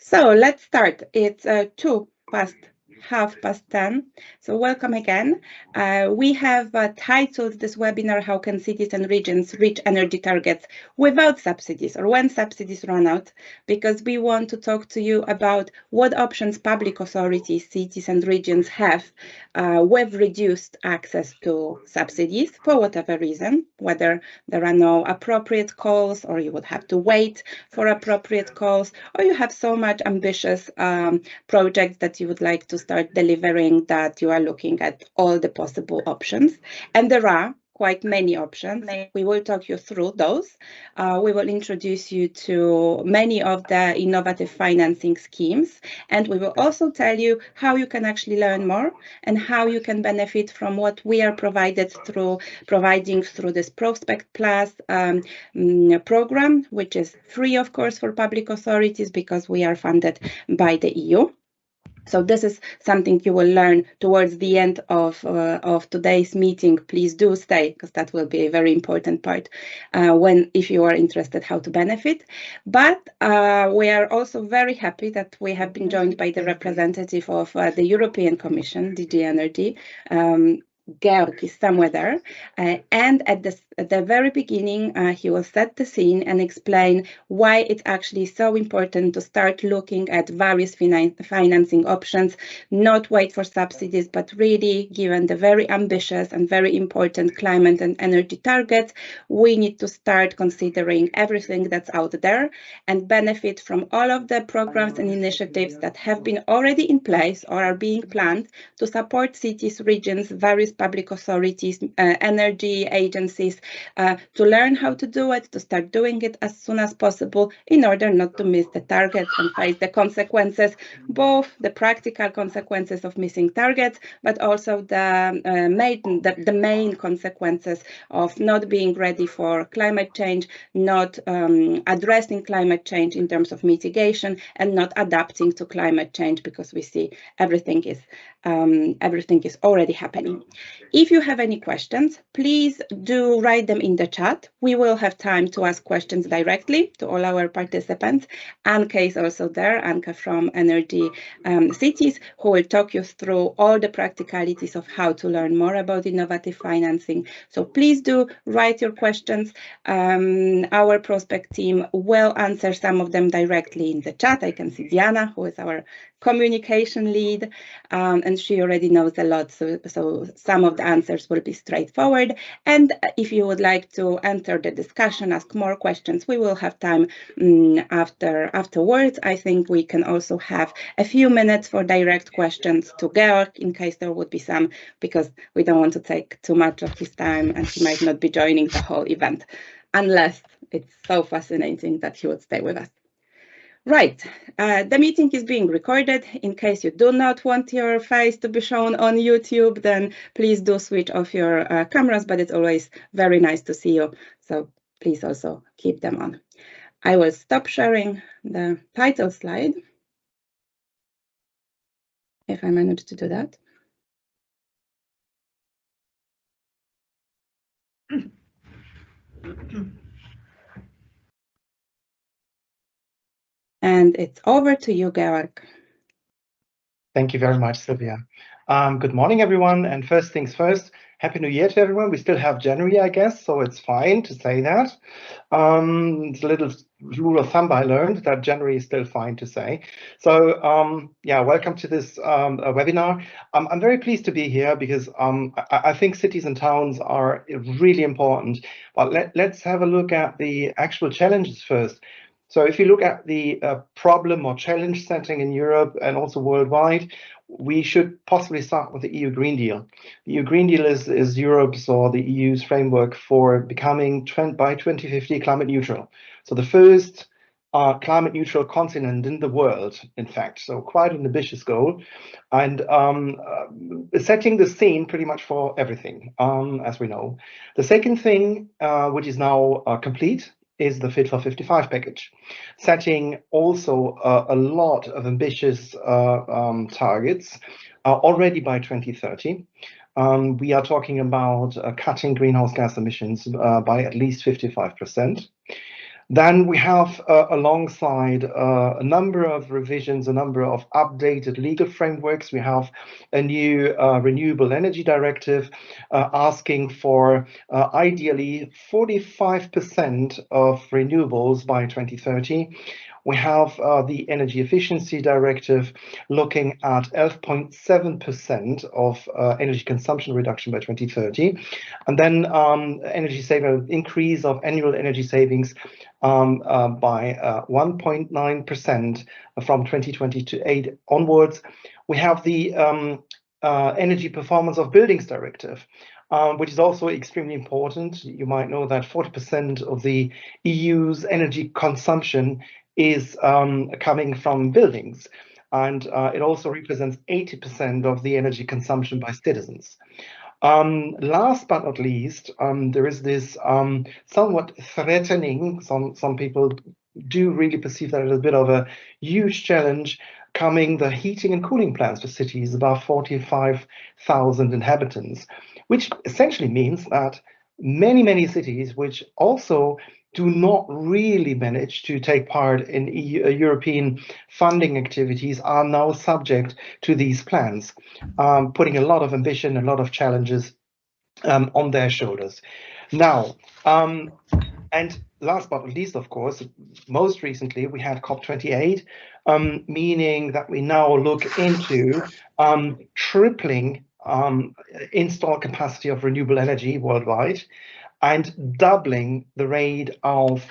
So let's start. It's 10:02. So welcome again. We have titled this webinar, How Can Cities and Regions Reach Energy Targets Without Subsidies, or When Subsidies Run Out, because we want to talk to you about what options public authorities, cities and regions have with reduced access to subsidies for whatever reason, whether there are no appropriate calls or you would have to wait for appropriate calls, or you have so much ambitious projects that you would like to start delivering that you are looking at all the possible options. And there are quite many options. We will talk you through those. We will introduce you to many of the innovative financing schemes, and we will also tell you how you can actually learn more and how you can benefit from what we are providing through this Prospect Plus program, which is free, of course, for public authorities because we are funded by the EU. So this is something you will learn towards the end of today's meeting. Please do stay, because that will be a very important part if you are interested how to benefit. But we are also very happy that we have been joined by the representative of the European Commission, DG Energy. Georg is somewhere there, and at the very beginning, he will set the scene and explain why it's actually so important to start looking at various financing options, not wait for subsidies, but really, given the very ambitious and very important climate and energy targets, we need to start considering everything that's out there and benefit from all of the programs and initiatives that have been already in place or are being planned to support cities, regions, various public authorities, energy agencies, to learn how to do it, to start doing it as soon as possible in order not to miss the targets and face the consequences, both the practical consequences of missing targets, but also the main consequences of not being ready for climate change, not addressing climate change in terms of mitigation, and not adapting to climate change, because we see everything is already happening. If you have any questions, please do write them in the chat. We will have time to ask questions directly to all our participants. Anka is also there, Anka from Energy Cities, who will talk you through all the practicalities of how to learn more about innovative financing. So please do write your questions. Our Prospect team will answer some of them directly in the chat. I can see Diana, who is our communication lead, and she already knows a lot, so some of the answers will be straightforward. And if you would like to enter the discussion, ask more questions, we will have time afterwards. I think we can also have a few minutes for direct questions to Georg, in case there would be some, because we don't want to take too much of his time and he might not be joining the whole event, unless it's so fascinating that he would stay with us. Right, the meeting is being recorded. In case you do not want your face to be shown on YouTube, then please do switch off your cameras, but it's always very nice to see you, so please also keep them on. I will stop sharing the title slide, if I manage to do that. And it's over to you, Georg. Thank you very much, Sylvia. Good morning, everyone. And first things first, Happy New Year to everyone. We still have January, I guess, so it's fine to say that. It's a little rule of thumb I learned, that January is still fine to say. So yeah, welcome to this webinar. I'm very pleased to be here because I think cities and towns are really important. But let's have a look at the actual challenges first. So if you look at the problem or challenge setting in Europe and also worldwide, we should possibly start with the EU Green Deal. The EU Green Deal is Europe's or the EU's framework for becoming by 2050 climate neutral. So the first climate neutral continent in the world, in fact. So quite an ambitious goal, and setting the scene pretty much for everything, as we know. The second thing, which is now complete, is the Fit for 55 package, setting also a lot of ambitious targets already by 2030. We are talking about cutting greenhouse gas emissions by at least 55%. Then we have, alongside a number of revisions, a number of updated legal frameworks, we have a new renewable energy directive asking for ideally 45% of renewables by 2030. We have the Energy Efficiency Directive looking at 11.7% of energy consumption reduction by 2030. And then energy saving increase of annual energy savings by 1.9% from 2028 onwards. We have the Energy Performance of Buildings Directive, which is also extremely important. You might know that 40% of the EU's energy consumption is coming from buildings, and it also represents 80% of the energy consumption by citizens. Last but not least, there is this somewhat threatening, some people do really perceive that as a bit of a huge challenge, coming the heating and cooling plans for cities above 45,000 inhabitants, which essentially means that many cities which also do not really manage to take part in European funding activities are now subject to these plans, putting a lot of ambition, a lot of challenges on their shoulders. Now, and last but not least, of course, most recently we had COP28, meaning that we now look into tripling installed capacity of renewable energy worldwide and doubling the rate of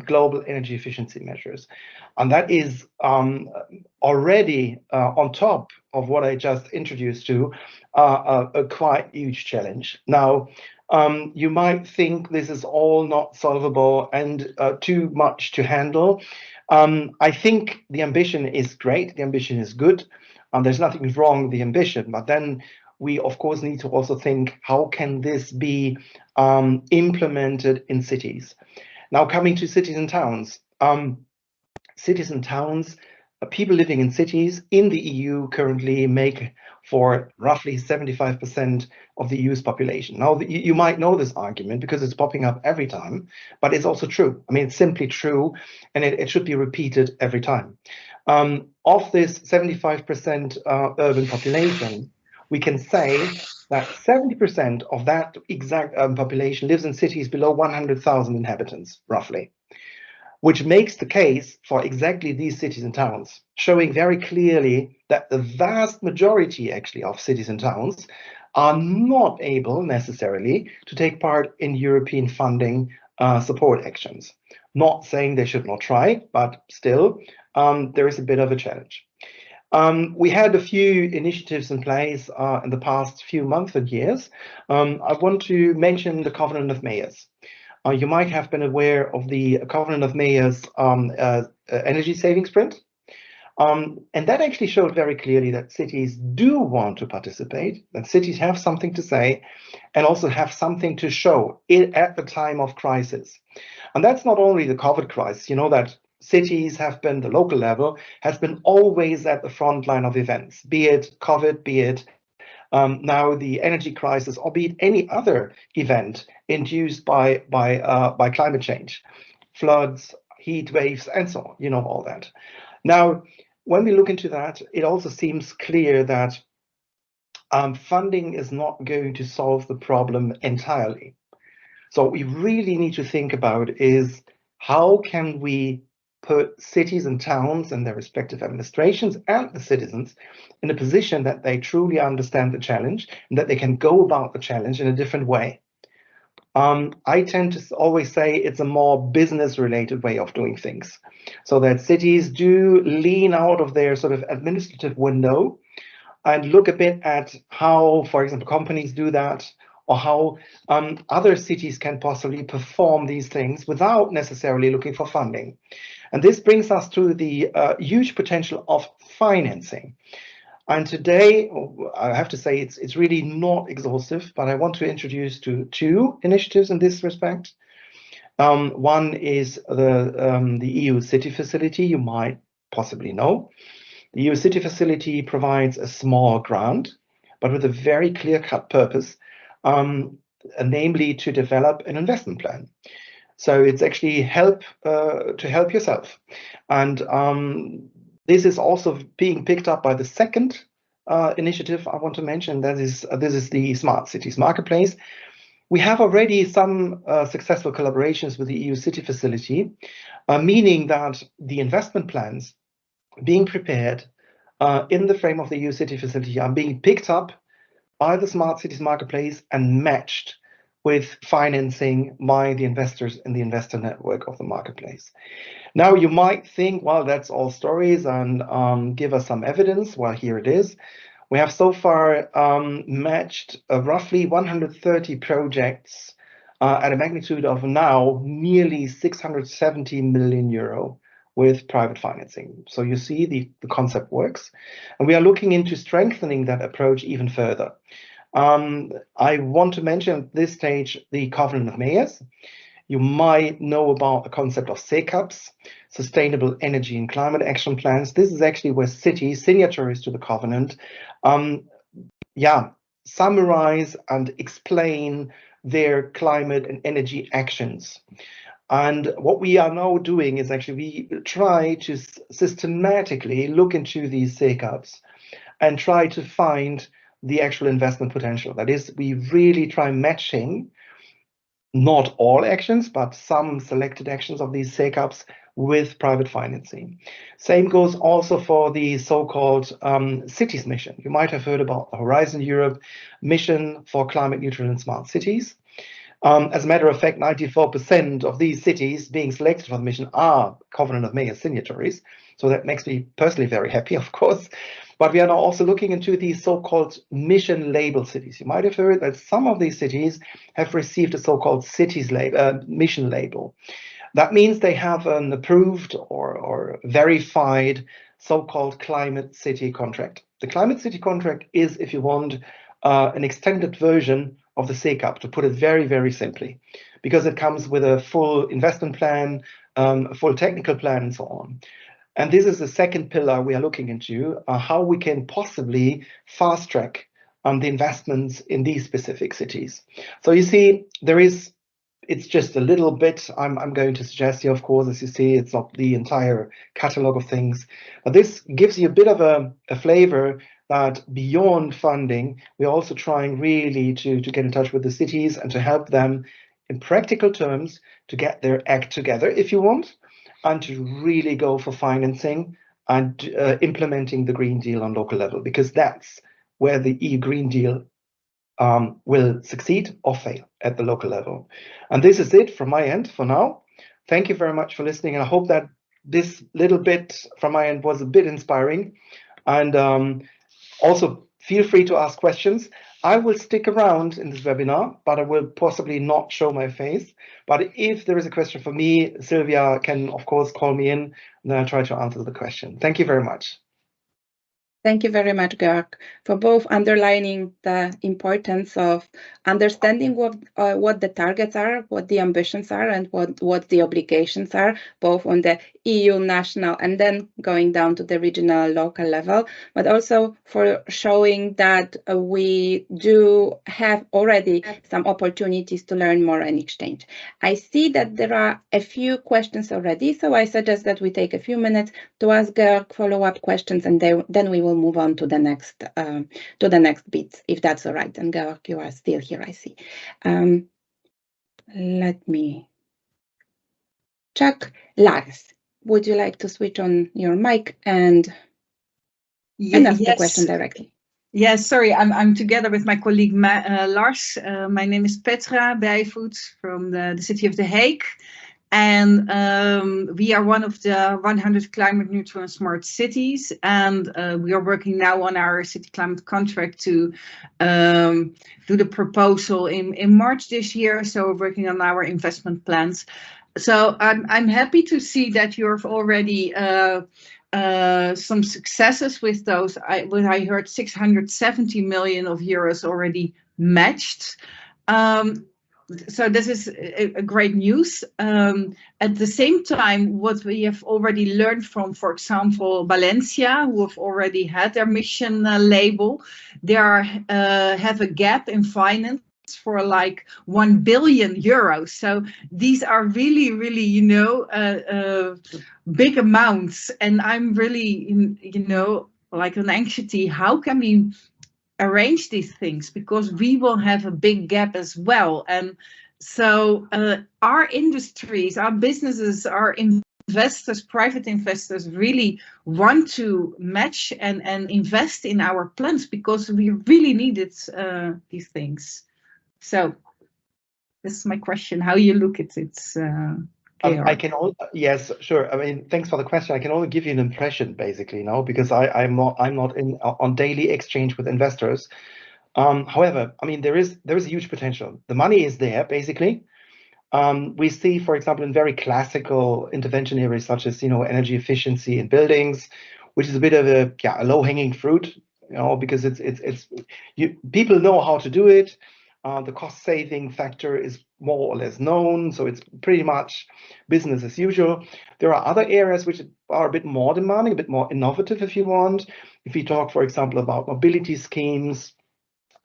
global energy efficiency measures. And that is already on top of what I just introduced to a quite huge challenge. Now, you might think this is all not solvable and too much to handle. I think the ambition is great, the ambition is good, and there's nothing wrong with the ambition, but then we of course need to also think, how can this be implemented in cities? Now, coming to cities and towns. Cities and towns, people living in cities in the EU currently make for roughly 75% of the EU's population. Now, you might know this argument because it's popping up every time, but it's also true. I mean, it's simply true, and it should be repeated every time. Of this 75% urban population, we can say that 70% of that exact population lives in cities below 100,000 inhabitants, roughly, which makes the case for exactly these cities and towns, showing very clearly that the vast majority, actually, of cities and towns are not able necessarily to take part in European funding support actions. Not saying they should not try, but still, there is a bit of a challenge. We had a few initiatives in place in the past few months and years. I want to mention the Covenant of Mayors. You might have been aware of the Covenant of Mayors energy savings sprint. And that actually showed very clearly that cities do want to participate, that cities have something to say, and also have something to show at the time of crisis. And that's not only the COVID crisis. You know that cities have been, the local level, has been always at the front line of events, be it COVID, be it now the energy crisis, or be it any other event induced by climate change, floods, heat waves, and so on, you know, all that. Now, when we look into that, it also seems clear that funding is not going to solve the problem entirely. So what we really need to think about is, how can we put cities and towns and their respective administrations and the citizens in a position that they truly understand the challenge and that they can go about the challenge in a different way. I tend to always say it's a more business-related way of doing things, so that cities do lean out of their sort of administrative window and look a bit at how, for example, companies do that, or how other cities can possibly perform these things without necessarily looking for funding. And this brings us to the huge potential of financing. And today, I have to say, it's really not exhaustive, but I want to introduce two initiatives in this respect. One is the EU City Facility, you might possibly know. The EU City Facility provides a small grant, but with a very clear-cut purpose, namely to develop an investment plan. So it's actually to help yourself. And this is also being picked up by the second initiative I want to mention. This is the Smart Cities Marketplace. We have already some successful collaborations with the EU City Facility, meaning that the investment plans being prepared in the frame of the EU City Facility are being picked up by the Smart Cities Marketplace and matched with financing by the investors in the investor network of the marketplace. Now, you might think, well, that's all stories and give us some evidence. Well, here it is. We have so far matched roughly 130 projects at a magnitude of now nearly 670 million euro with private financing. So you see the concept works. And we are looking into strengthening that approach even further. I want to mention at this stage the Covenant of Mayors. You might know about the concept of SECAPs, Sustainable Energy and Climate Action Plans. This is actually where cities, signatories to the covenant, summarize and explain their climate and energy actions. And what we are now doing is actually we try to systematically look into these SECAPs and try to find the actual investment potential. That is, we really try matching not all actions, but some selected actions of these SECAPs with private financing. Same goes also for the so-called cities mission. You might have heard about the Horizon Europe mission for climate neutral and smart cities. As a matter of fact, 94% of these cities being selected for the mission are Covenant of Mayors signatories. So that makes me personally very happy, of course. But we are now also looking into these so-called mission label cities. You might have heard that some of these cities have received a so-called mission label. That means they have an approved or verified so-called climate city contract. The climate city contract is, if you want, an extended version of the SECAP, to put it very, very simply, because it comes with a full investment plan, a full technical plan, and so on. And this is the second pillar we are looking into, how we can possibly fast track the investments in these specific cities. So you see, it's just a little bit. I'm going to suggest here, of course, as you see, it's not the entire catalog of things, but this gives you a bit of a flavor that beyond funding, we're also trying really to get in touch with the cities and to help them in practical terms to get their act together, if you want, and to really go for financing and implementing the Green Deal on local level, because that's where the EU Green Deal will succeed or fail at the local level. And this is it from my end for now. Thank you very much for listening, and I hope that this little bit from my end was a bit inspiring. And also feel free to ask questions. I will stick around in this webinar, but I will possibly not show my face. But if there is a question for me, Sylvia can, of course, call me in, and then I'll try to answer the question. Thank you very much. Thank you very much, Georg, for both underlining the importance of understanding what the targets are, what the ambitions are, and what the obligations are, both on the EU national and then going down to the regional local level, but also for showing that we do have already some opportunities to learn more and exchange. I see that there are a few questions already, so I suggest that we take a few minutes to ask Georg follow-up questions, and then we will move on to the next bits, if that's all right. And Georg, you are still here, I see. Let me check. Lars, would you like to switch on your mic and ask the question directly? Yes, sorry, I'm together with my colleague Lars. My name is Petra Bijvoet from the city of The Hague. And we are one of the 100 climate neutral and smart cities. And we are working now on our city climate contract to do the proposal in March this year. So we're working on our investment plans. So I'm happy to see that you've already some successes with those. I heard 670 million of euros already matched. So this is a great news. At the same time, what we have already learned from, for example, Valencia, who have already had their mission label, they have a gap in finance for like 1 billion euros. So these are really, really, you know, big amounts. And I'm really, you know, like an anxiety. How can we arrange these things? Because we will have a big gap as well. And so our industries, our businesses, our investors, private investors really want to match and invest in our plans because we really needed these things. So this is my question, how you look at it. I can only, yes, sure. I mean, thanks for the question. I can only give you an impression, basically, you know, because I'm not in on daily exchange with investors. However, I mean, there is a huge potential. The money is there, basically. We see, for example, in very classical intervention areas such as, you know, energy efficiency in buildings, which is a bit of a low-hanging fruit, you know, because people know how to do it. The cost-saving factor is more or less known, so it's pretty much business as usual. There are other areas which are a bit more demanding, a bit more innovative, if you want. If you talk, for example, about mobility schemes,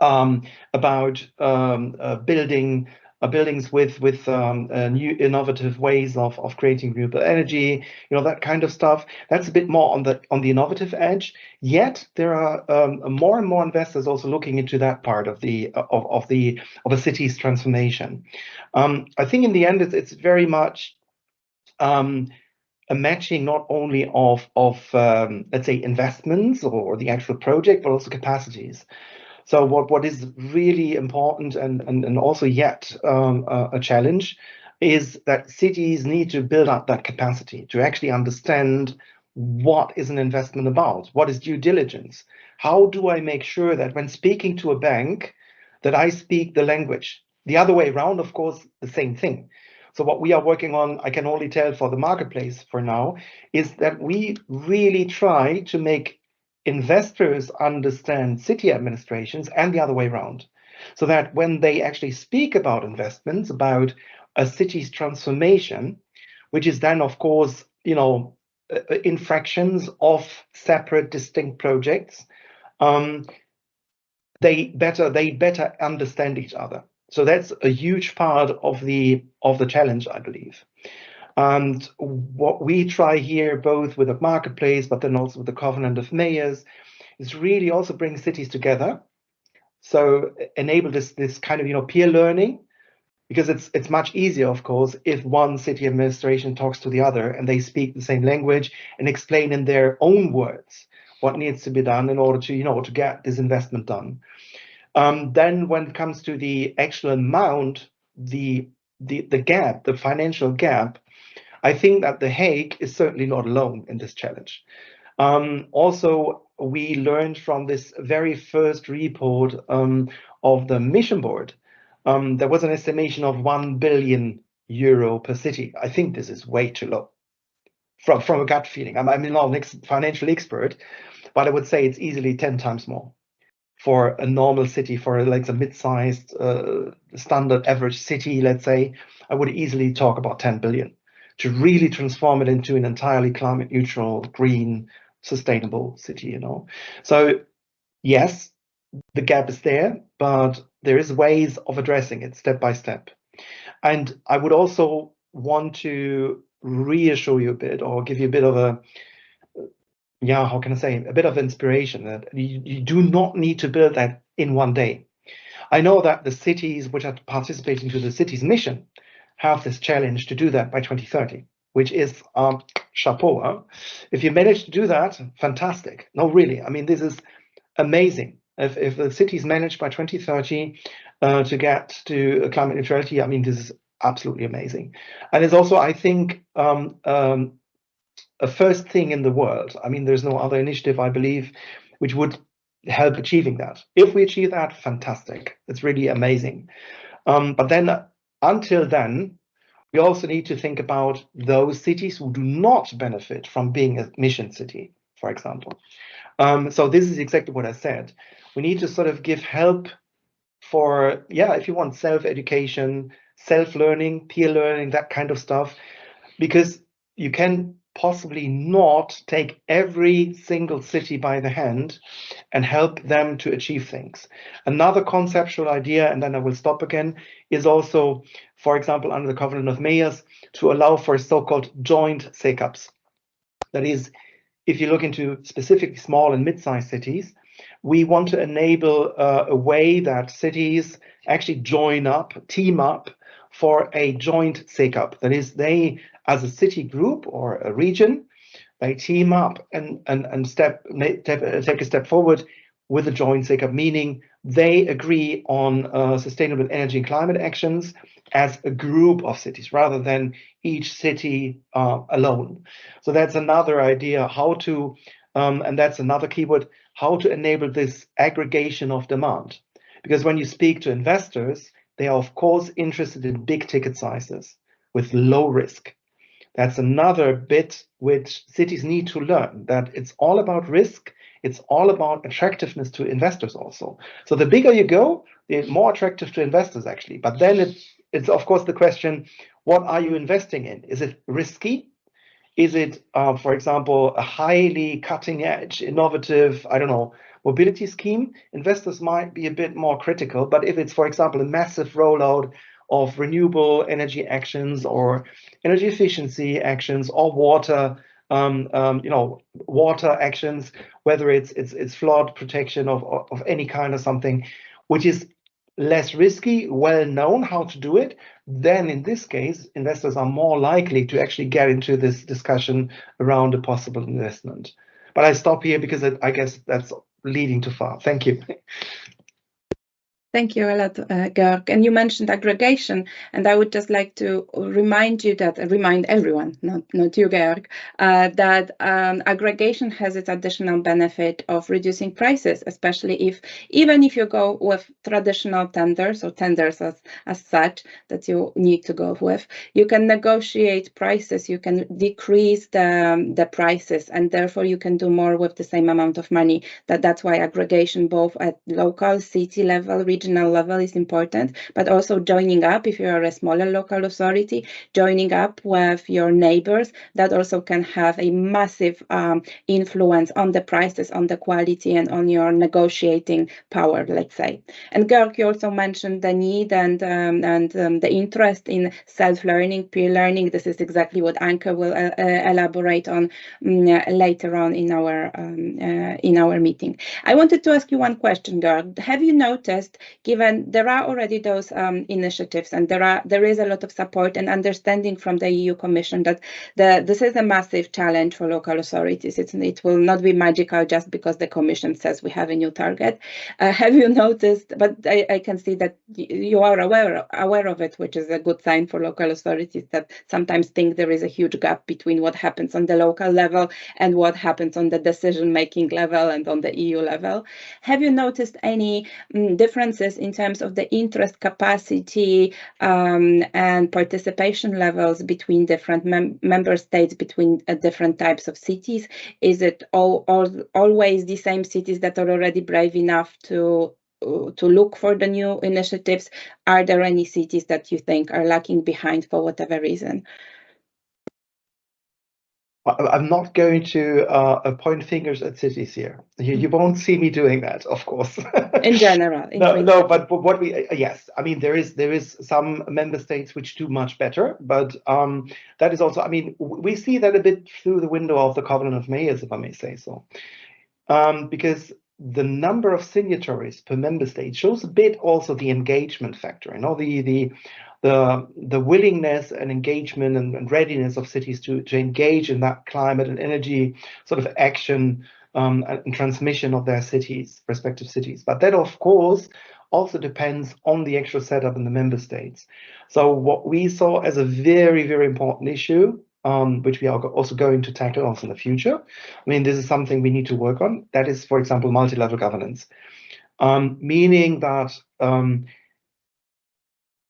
about buildings with new innovative ways of creating renewable energy, you know, that kind of stuff. That's a bit more on the innovative edge. Yet there are more and more investors also looking into that part of a city's transformation. I think in the end it's very much a matching not only of let's say investments or the actual project, but also capacities. So what is really important and also yet a challenge is that cities need to build up that capacity to actually understand what is an investment about, what is due diligence, how do I make sure that when speaking to a bank that I speak the language. The other way around, of course, the same thing. So what we are working on, I can only tell for the marketplace for now, is that we really try to make investors understand city administrations and the other way around, so that when they actually speak about investments, about a city's transformation, which is then, of course, you know, in fractions of separate, distinct projects, they better understand each other. So that's a huge part of the challenge, I believe. And what we try here, both with the marketplace, but then also with the Covenant of Mayors, is really also bring cities together. So enable this kind of, you know, peer learning, because it's much easier, of course, if one city administration talks to the other and they speak the same language and explain in their own words what needs to be done in order to, you know, to get this investment done. Then when it comes to the actual amount, the gap, the financial gap, I think that The Hague is certainly not alone in this challenge. Also, we learned from this very first report of the Mission Board, there was an estimation of €1 billion per city. I think this is way too low from a gut feeling. I'm not an financial expert, but I would say it's easily 10 times more for a normal city, for like a mid-sized standard average city, let's say. I would easily talk about 10 billion to really transform it into an entirely climate neutral, green, sustainable city, you know. So yes, the gap is there, but there is ways of addressing it step by step. And I would also want to reassure you a bit, or give you a bit of a, how can I say, a bit of inspiration that you do not need to build that in one day. I know that the cities which are participating to the city's mission have this challenge to do that by 2030, which is chapeau. Huh? If you manage to do that, fantastic. No, really, I mean, this is amazing. If the city is managed by 2030 to get to climate neutrality, I mean, this is absolutely amazing. And it's also, I think, a first thing in the world. I mean, there's no other initiative, I believe, which would help achieving that. If we achieve that, fantastic. It's really amazing. But then, until then, we also need to think about those cities who do not benefit from being a mission city, for example. So this is exactly what I said. We need to sort of give help for, if you want, self-education, self-learning, peer learning, that kind of stuff, because you can possibly not take every single city by the hand and help them to achieve things. Another conceptual idea, and then I will stop again, is also, for example, under the Covenant of Mayors, to allow for so-called joint SECAPs. That is, if you look into specifically small and mid-sized cities, we want to enable a way that cities actually join up, team up for a joint SECAP. That is, they, as a city group or a region, they team up and take a step forward with a joint SECAP, meaning they agree on sustainable energy and climate actions as a group of cities rather than each city alone. So that's another idea how to, and that's another keyword, how to enable this aggregation of demand. Because when you speak to investors, they are of course interested in big ticket sizes with low risk. That's another bit which cities need to learn, that it's all about risk, it's all about attractiveness to investors also. So the bigger you go, the more attractive to investors actually. But then it's of course the question, what are you investing in? Is it risky? Is it, for example, a highly cutting edge, innovative, I don't know, mobility scheme? Investors might be a bit more critical, but if it's, for example, a massive rollout of renewable energy actions or energy efficiency actions or water, water actions, whether it's flood protection of any kind or something, which is less risky, well known how to do it, then in this case, investors are more likely to actually get into this discussion around a possible investment. But I stop here because I guess that's leading too far. Thank you. Thank you a lot, Georg. And you mentioned aggregation, and I would just like to remind everyone, not you, Georg, that aggregation has its additional benefit of reducing prices, especially even if you go with traditional tenders or tenders as such that you need to go with, you can negotiate prices, you can decrease the prices, and therefore you can do more with the same amount of money. That's why aggregation, both at local, city level, regional level, is important, but also joining up, if you are a smaller local authority, joining up with your neighbors, that also can have a massive influence on the prices, on the quality, and on your negotiating power, let's say. And Georg, you also mentioned the need and the interest in self-learning, peer learning. This is exactly what Anke will elaborate on later on in our meeting. I wanted to ask you one question, Georg. Have you noticed, given there are already those initiatives and there is a lot of support and understanding from the EU Commission that this is a massive challenge for local authorities. It will not be magical just because the Commission says we have a new target. Have you noticed, but I can see that you are aware of it, which is a good sign for local authorities that sometimes think there is a huge gap between what happens on the local level and what happens on the decision-making level and on the EU level. Have you noticed any differences in terms of the interest capacity and participation levels between different member states, between different types of cities? Is it always the same cities that are already brave enough to look for the new initiatives? Are there any cities that you think are lagging behind for whatever reason? I'm not going to point fingers at cities here. You won't see me doing that, of course. In general. No, but what yes, I mean, there is some member states which do much better, but that is also, I mean, we see that a bit through the window of the Covenant of Mayors, if I may say so. Because the number of signatories per member state shows a bit also the engagement factor, you know, the willingness and engagement and readiness of cities to engage in that climate and energy sort of action and transmission of their cities, respective cities. But that, of course, also depends on the actual setup in the member states. So what we saw as a very, very important issue, which we are also going to tackle also in the future, I mean, this is something we need to work on. That is, for example, multi-level governance, meaning that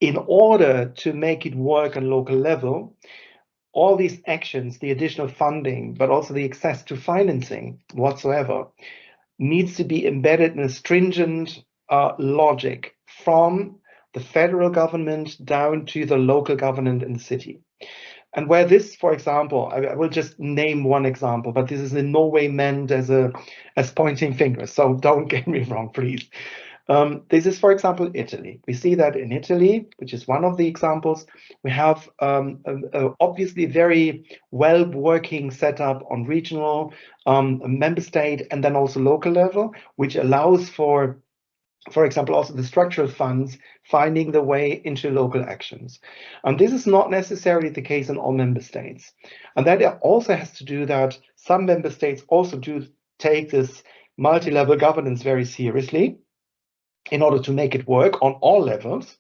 in order to make it work on local level, all these actions, the additional funding, but also the access to financing whatsoever, needs to be embedded in a stringent logic from the federal government down to the local government in the city. And where this, for example, I will just name one example, but this is in no way meant as pointing fingers. So don't get me wrong, please. This is, for example, Italy. We see that in Italy, which is one of the examples, we have obviously very well working setup on regional, member state, and then also local level, which allows for example, also the structural funds finding the way into local actions. And this is not necessarily the case in all member states. And that also has to do that some member states also do take this multi-level governance very seriously in order to make it work on all levels.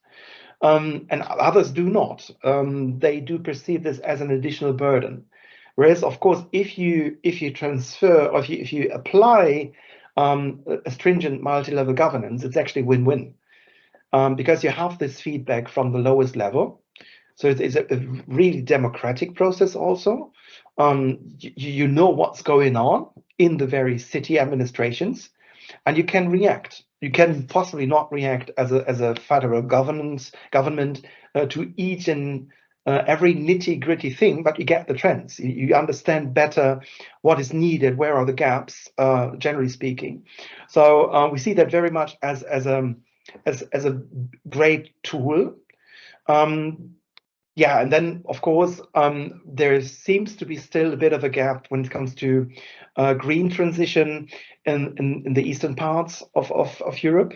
And others do not. They do perceive this as an additional burden. Whereas, of course, if you transfer or if you apply a stringent multi-level governance, it's actually win-win because you have this feedback from the lowest level. So it's a really democratic process also. You know what's going on in the very city administrations, and you can react. You can possibly not react as a federal government to each and every nitty-gritty thing, but you get the trends. You understand better what is needed, where are the gaps, generally speaking. So we see that very much as a great tool. Yeah, and then of course there seems to be still a bit of a gap when it comes to green transition in the eastern parts of Europe.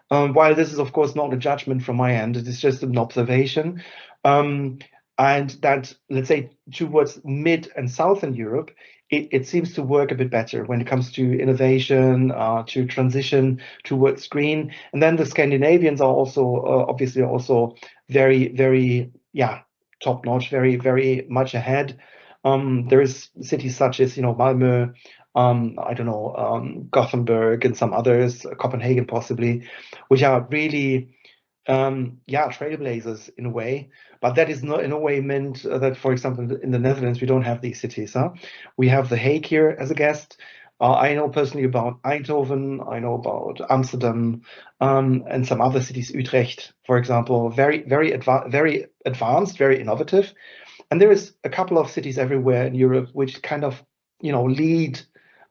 While this is of course not a judgment from my end, it is just an observation. And that, let's say, towards mid and southern Europe, it seems to work a bit better when it comes to innovation, to transition towards green. And then the Scandinavians are also obviously also very, very, yeah, top notch, very, very much ahead. There is cities such as, Malmö, I don't know, Gothenburg and some others, Copenhagen possibly, which are really, trailblazers in a way. But that is not in a way meant that, for example, in the Netherlands, we don't have these cities. Huh? We have The Hague here as a guest. I know personally about Eindhoven, I know about Amsterdam, and some other cities, Utrecht, for example, very, very advanced, very innovative. And there is a couple of cities everywhere in Europe which kind of, lead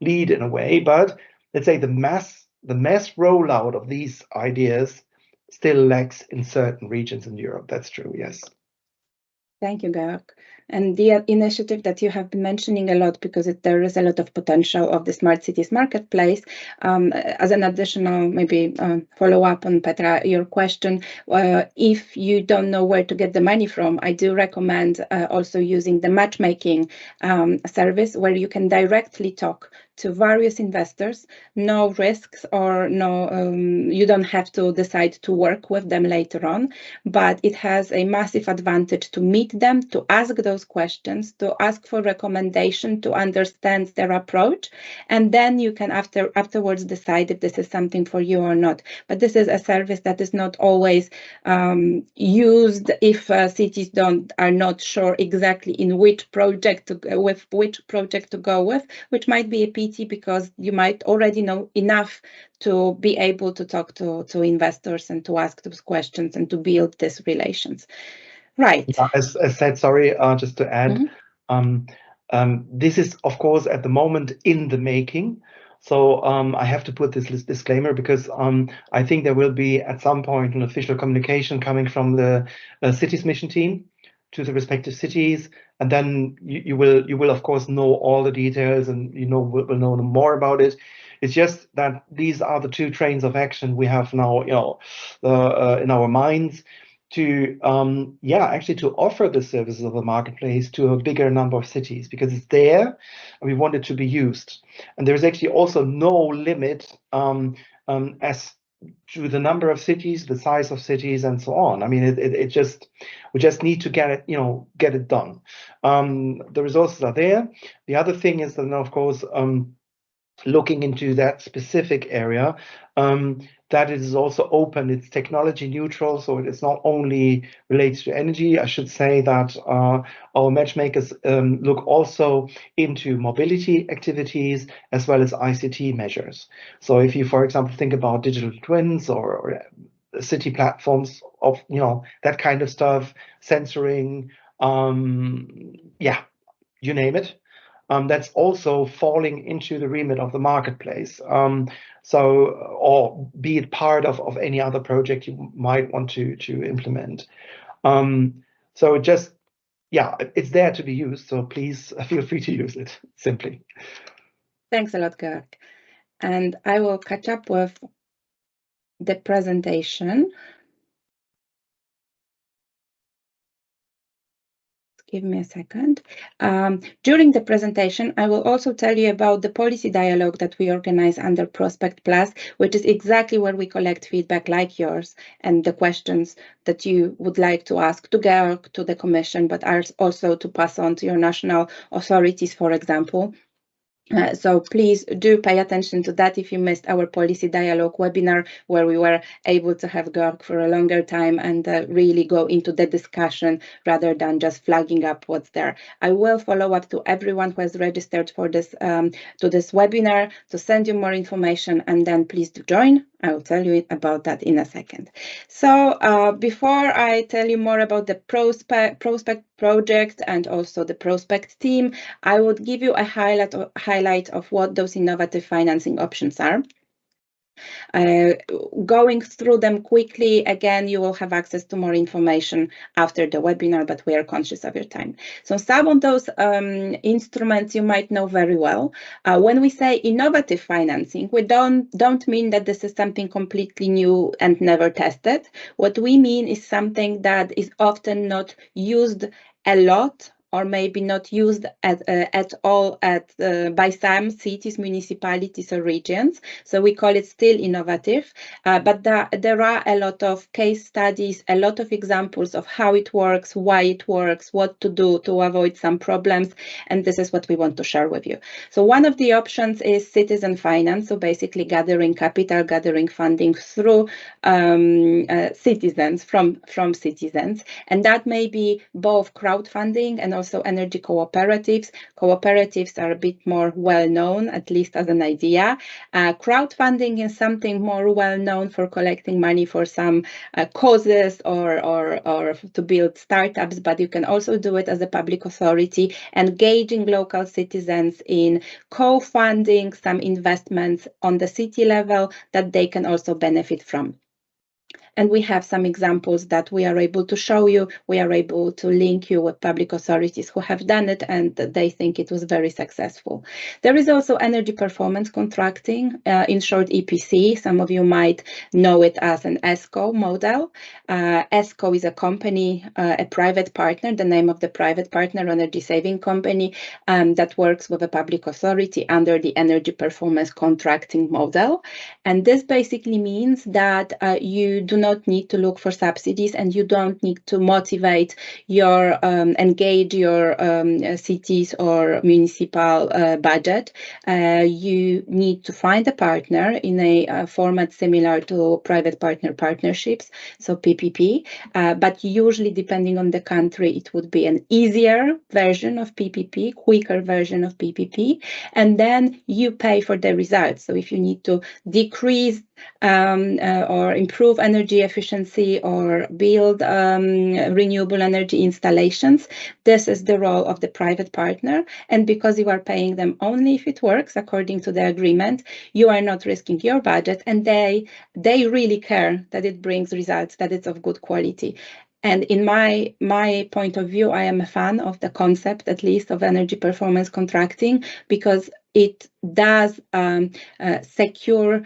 in a way. But let's say the mass rollout of these ideas still lacks in certain regions in Europe. That's true, yes. Thank you, Georg. And the initiative that you have been mentioning a lot, because there is a lot of potential of the Smart Cities Marketplace. As an additional maybe follow-up on Petra, your question, if you don't know where to get the money from, I do recommend also using the matchmaking service where you can directly talk to various investors, no risks or no, you don't have to decide to work with them later on, but it has a massive advantage to meet them, to ask those questions, to ask for recommendation, to understand their approach, and then you can afterwards decide if this is something for you or not. But this is a service that is not always used if cities are not sure exactly in which project to go with, which might be a pity because you might already know enough to be able to talk to investors and to ask those questions and to build these relations. Right. Yeah, as said, sorry, just to add, this is of course at the moment in the making. So I have to put this disclaimer because I think there will be at some point an official communication coming from the cities mission team to the respective cities, and then you will of course know all the details and will know more about it. It's just that these are the two trains of action we have now, in our minds to actually to offer the services of the marketplace to a bigger number of cities because it's there and we want it to be used. And there's actually also no limit as to the number of cities, the size of cities, and so on. I mean, we just need to get it done. The resources are there. The other thing is that, of course, looking into that specific area, that it is also open, it's technology neutral, so it's not only related to energy. I should say that our matchmakers look also into mobility activities as well as ICT measures. So if you, for example, think about digital twins or city platforms of that kind of stuff, sensoring, yeah, you name it. That's also falling into the remit of the marketplace. Or be it part of any other project you might want to implement. So just, yeah, it's there to be used. So please feel free to use it, simply. Thanks a lot, Georg. And I will catch up with the presentation. Give me a second. During the presentation, I will also tell you about the policy dialogue that we organize under Prospect Plus, which is exactly where we collect feedback like yours and the questions that you would like to ask to Georg, to the Commission, but also to pass on to your national authorities, for example. So please do pay attention to that if you missed our policy dialogue webinar, where we were able to have Georg for a longer time and really go into the discussion rather than just flagging up what's there. I will follow up to everyone who has registered for this to this webinar to send you more information, and then please do join. I will tell you about that in a second. So before I tell you more about the Prospect project and also the Prospect team, I would give you a highlight of what those innovative financing options are. Going through them quickly, again, you will have access to more information after the webinar, but we are conscious of your time. So some of those instruments you might know very well. When we say innovative financing, we don't mean that this is something completely new and never tested. What we mean is something that is often not used a lot, or maybe not used at all by some cities, municipalities, or regions. So we call it still innovative, but there are a lot of case studies, a lot of examples of how it works, why it works, what to do to avoid some problems, and this is what we want to share with you. So one of the options is citizen finance, so basically gathering capital, gathering funding through citizens, from citizens, and that may be both crowdfunding and also energy cooperatives. Cooperatives are a bit more well-known, at least as an idea. Crowdfunding is something more well-known for collecting money for some causes or to build startups, but you can also do it as a public authority, engaging local citizens in co-funding some investments on the city level that they can also benefit from. And we have some examples that we are able to show you. We are able to link you with public authorities who have done it, and they think it was very successful. There is also energy performance contracting, in short EPC. Some of you might know it as an ESCO model. ESCO is a company, a private partner, the name of the private partner, energy saving company, that works with a public authority under the energy performance contracting model. And this basically means that you do not need to look for subsidies, and you don't need to motivate your engage your cities or municipal budget. You need to find a partner in a format similar to private partner partnerships, so PPP, but usually, depending on the country, it would be an easier version of PPP, quicker version of PPP, and then you pay for the results. So if you need to decrease or improve energy efficiency or build renewable energy installations, this is the role of the private partner. And because you are paying them only if it works according to the agreement, you are not risking your budget, and they really care that it brings results, that it's of good quality. And in my point of view, I am a fan of the concept, at least, of energy performance contracting, because it does secure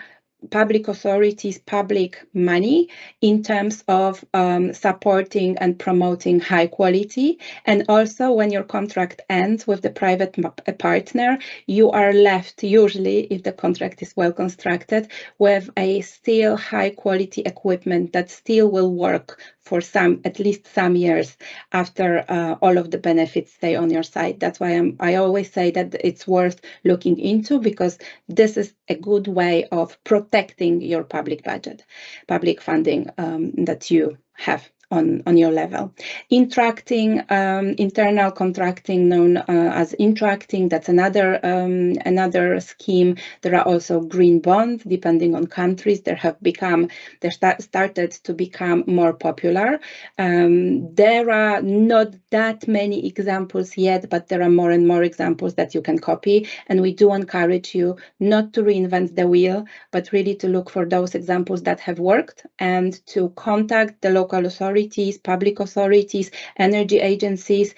public authorities, public money in terms of supporting and promoting high quality. And also, when your contract ends with the private partner, you are left, usually, if the contract is well constructed, with a still high quality equipment that still will work for at least some years after all of the benefits stay on your side. That's why I always say that it's worth looking into, because this is a good way of protecting your public budget, public funding that you have on your level. Interacting, internal contracting known as interacting, that's another scheme. There are also green bonds, depending on countries. They started to become more popular. There are not that many examples yet, but there are more and more examples that you can copy. And we do encourage you not to reinvent the wheel, but really to look for those examples that have worked and to contact the local authorities, public authorities, energy agencies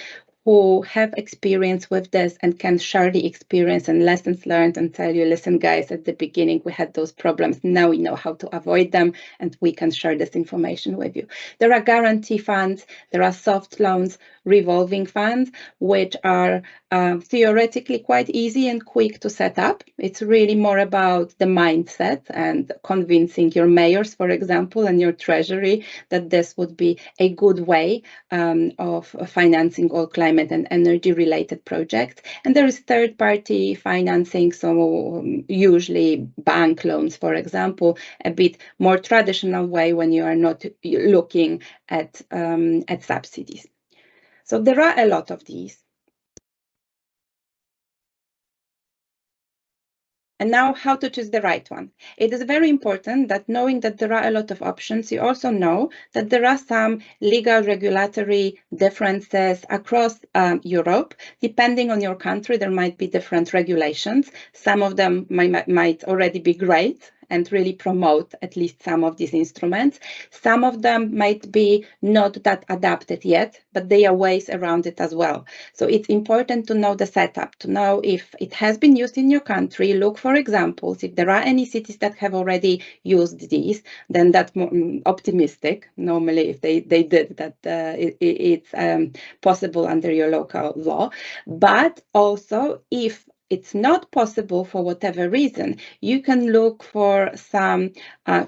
who have experience with this and can share the experience and lessons learned and tell you, listen, guys, at the beginning we had those problems. Now we know how to avoid them and we can share this information with you. There are guarantee funds, there are soft loans, revolving funds, which are theoretically quite easy and quick to set up. It's really more about the mindset and convincing your mayors, for example, and your treasury that this would be a good way of financing all climate and energy related projects. And there is third-party financing, so usually bank loans, for example, a bit more traditional way when you are not looking at subsidies. So there are a lot of these. And now how to choose the right one. It is very important that knowing that there are a lot of options, you also know that there are some legal regulatory differences across Europe. Depending on your country, there might be different regulations. Some of them might already be great and really promote at least some of these instruments. Some of them might be not that adapted yet, but there are ways around it as well. So it's important to know the setup, to know if it has been used in your country, look for examples. If there are any cities that have already used these, then that's more optimistic. Normally, if they did that, it's possible under your local law. But also, if it's not possible for whatever reason, you can look for some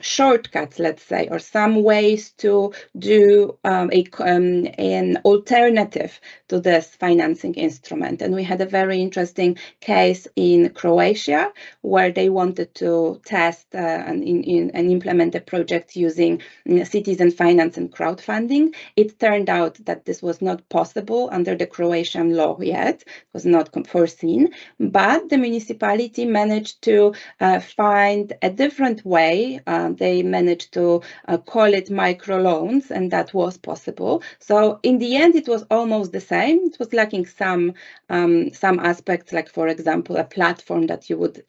shortcuts, let's say, or some ways to do an alternative to this financing instrument. And we had a very interesting case in Croatia where they wanted to test and implement a project using citizen finance and crowdfunding. It turned out that this was not possible under the Croatian law yet. It was not foreseen. But the municipality managed to find a different way. They managed to call it microloans, and that was possible. So in the end, it was almost the same. It was lacking some aspects, like, for example, a platform that you would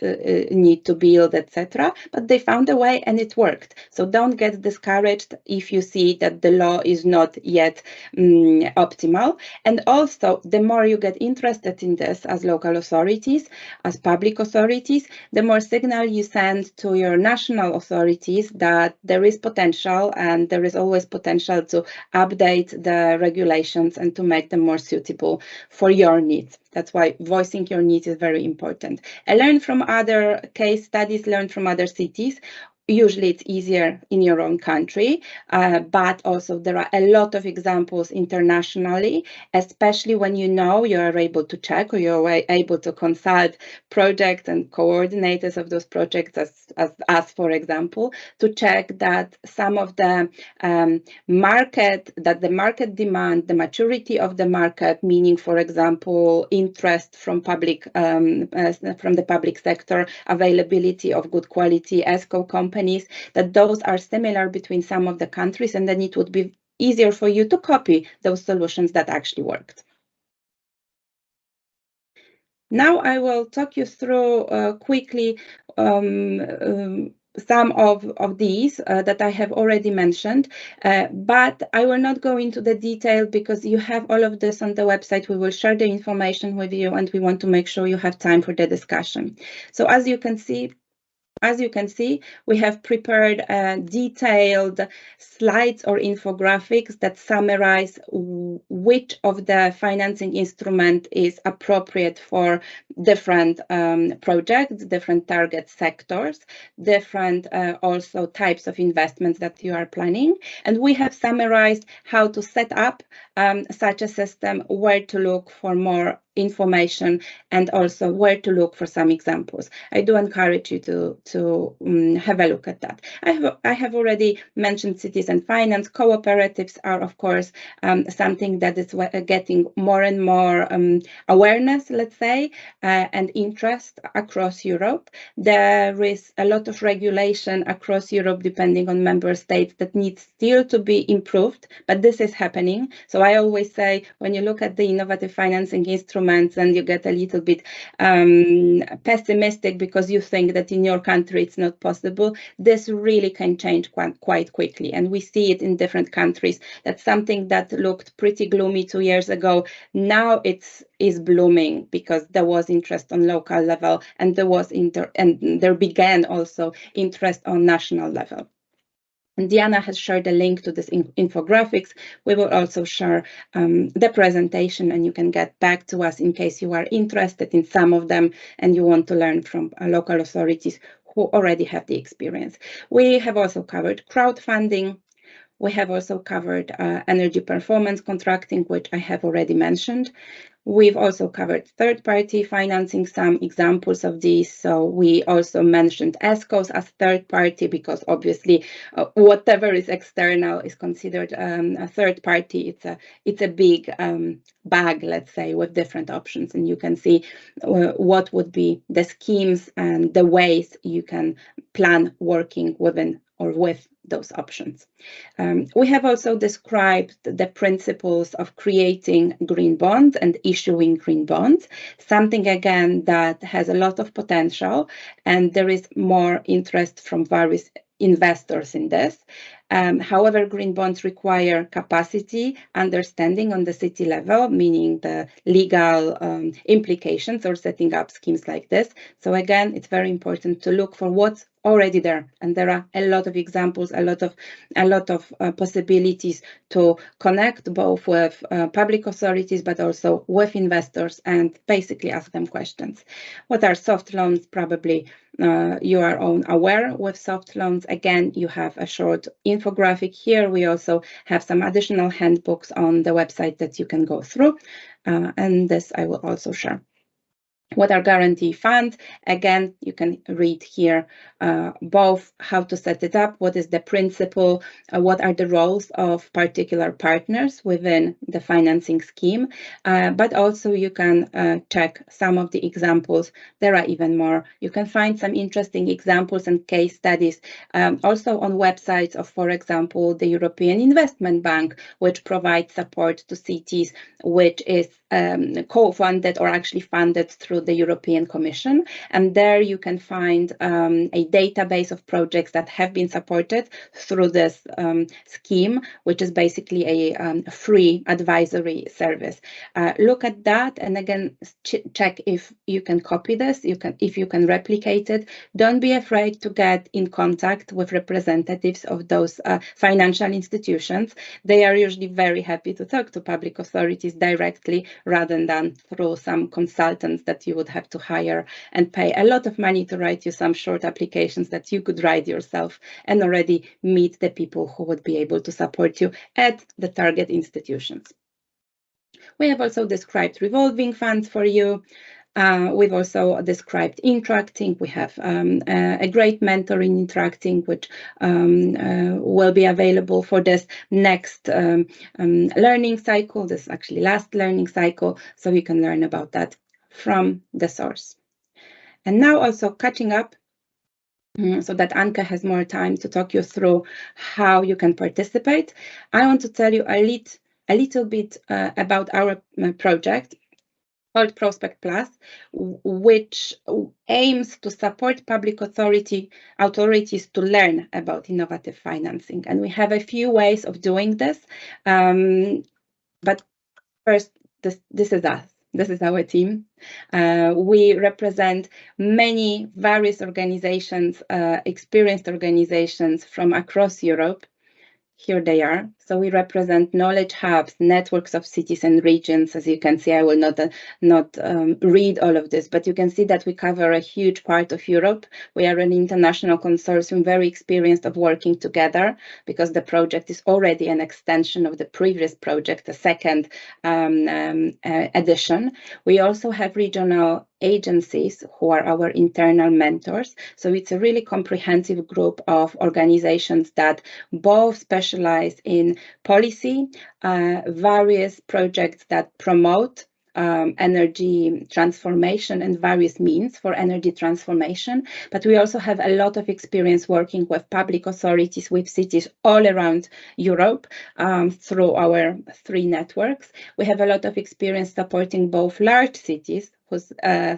need to build, etc. But they found a way and it worked. So don't get discouraged if you see that the law is not yet optimal. And also, the more you get interested in this as local authorities, as public authorities, the more signal you send to your national authorities that there is potential and there is always potential to update the regulations and to make them more suitable for your needs. That's why voicing your needs is very important. And learn from other case studies, learn from other cities. Usually it's easier in your own country, but also there are a lot of examples internationally, especially when you know you are able to check or you're able to consult projects and coordinators of those projects, as for example, to check that some of the market demand, the maturity of the market, meaning, for example, interest from the public sector, availability of good quality ESCO companies, that those are similar between some of the countries, and then it would be easier for you to copy those solutions that actually worked. Now I will talk you through quickly some of these that I have already mentioned, but I will not go into the detail because you have all of this on the website. We will share the information with you and we want to make sure you have time for the discussion. So as you can see, we have prepared detailed slides or infographics that summarize which of the financing instrument is appropriate for different projects, different target sectors, different also types of investments that you are planning. And we have summarized how to set up such a system, where to look for more information and also where to look for some examples. I do encourage you to have a look at that. I have already mentioned citizen finance. Cooperatives are, of course, something that is getting more and more awareness, let's say, and interest across Europe. There is a lot of regulation across Europe, depending on member states, that needs still to be improved, but this is happening. So I always say, when you look at the innovative financing instruments, and you get a little bit pessimistic because you think that in your country it's not possible, this really can change quite quickly. And we see it in different countries, that something that looked pretty gloomy 2 years ago, now is blooming because there was interest on local level, and there began also interest on national level. And Diana has shared a link to this infographics. We will also share the presentation, and you can get back to us in case you are interested in some of them and you want to learn from local authorities who already have the experience. We have also covered crowdfunding. We have also covered energy performance contracting, which I have already mentioned. We've also covered third-party financing, some examples of these. So we also mentioned ESCOs as third-party because obviously whatever is external is considered a third-party. It's a big bag, let's say, with different options, and you can see what would be the schemes and the ways you can plan working within or with those options. We have also described the principles of creating green bonds and issuing green bonds, something again that has a lot of potential, and there is more interest from various investors in this. However, green bonds require capacity, understanding on the city level, meaning the legal implications of setting up schemes like this. So again, it's very important to look for what's already there, and there are a lot of examples, a lot of possibilities to connect both with public authorities, but also with investors, and basically ask them questions. What are soft loans? Probably you are all aware with soft loans. Again, you have a short infographic here. We also have some additional handbooks on the website that you can go through, and this I will also share. What are guarantee funds? Again, you can read here both how to set it up, what is the principle, what are the roles of particular partners within the financing scheme, but also you can check some of the examples. There are even more. You can find some interesting examples and case studies also on websites of, for example, the European Investment Bank, which provides support to cities, which is co-funded or actually funded through the European Commission. And there you can find a database of projects that have been supported through this scheme, which is basically a free advisory service. Look at that, and again, check if you can copy this, if you can replicate it. Don't be afraid to get in contact with representatives of those financial institutions. They are usually very happy to talk to public authorities directly, rather than through some consultants that you would have to hire and pay a lot of money to write you some short applications that you could write yourself and already meet the people who would be able to support you at the target institutions. We have also described revolving funds for you. We've also described interacting. We have a great mentor in interacting, which will be available for this next learning cycle. This is actually last learning cycle, so you can learn about that from the source. And now also catching up, so that Anke has more time to talk you through how you can participate. I want to tell you a little bit about our project called Prospect Plus, which aims to support public authorities to learn about innovative financing. And we have a few ways of doing this. But first, this is us. This is our team. We represent many various organizations, experienced organizations from across Europe. Here they are. So we represent knowledge hubs, networks of cities and regions. As you can see, I will not read all of this, but you can see that we cover a huge part of Europe. We are an international consortium, very experienced of working together, because the project is already an extension of the previous project, the second edition. We also have regional agencies who are our internal mentors. So it's a really comprehensive group of organizations that both specialize in policy, various projects that promote energy transformation and various means for energy transformation. But we also have a lot of experience working with public authorities, with cities all around Europe through our 3 networks. We have a lot of experience supporting both large cities, whose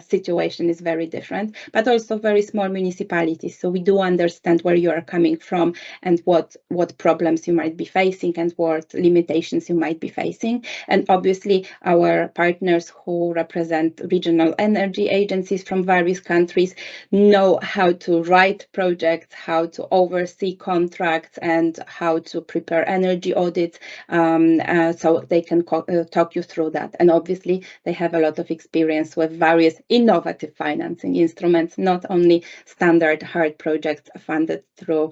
situation is very different, but also very small municipalities. So we do understand where you are coming from and what problems you might be facing and what limitations you might be facing. And obviously our partners who represent regional energy agencies from various countries know how to write projects, how to oversee contracts, and how to prepare energy audits, so they can talk you through that. And obviously they have a lot of experience with various innovative financing instruments, not only standard hard projects funded through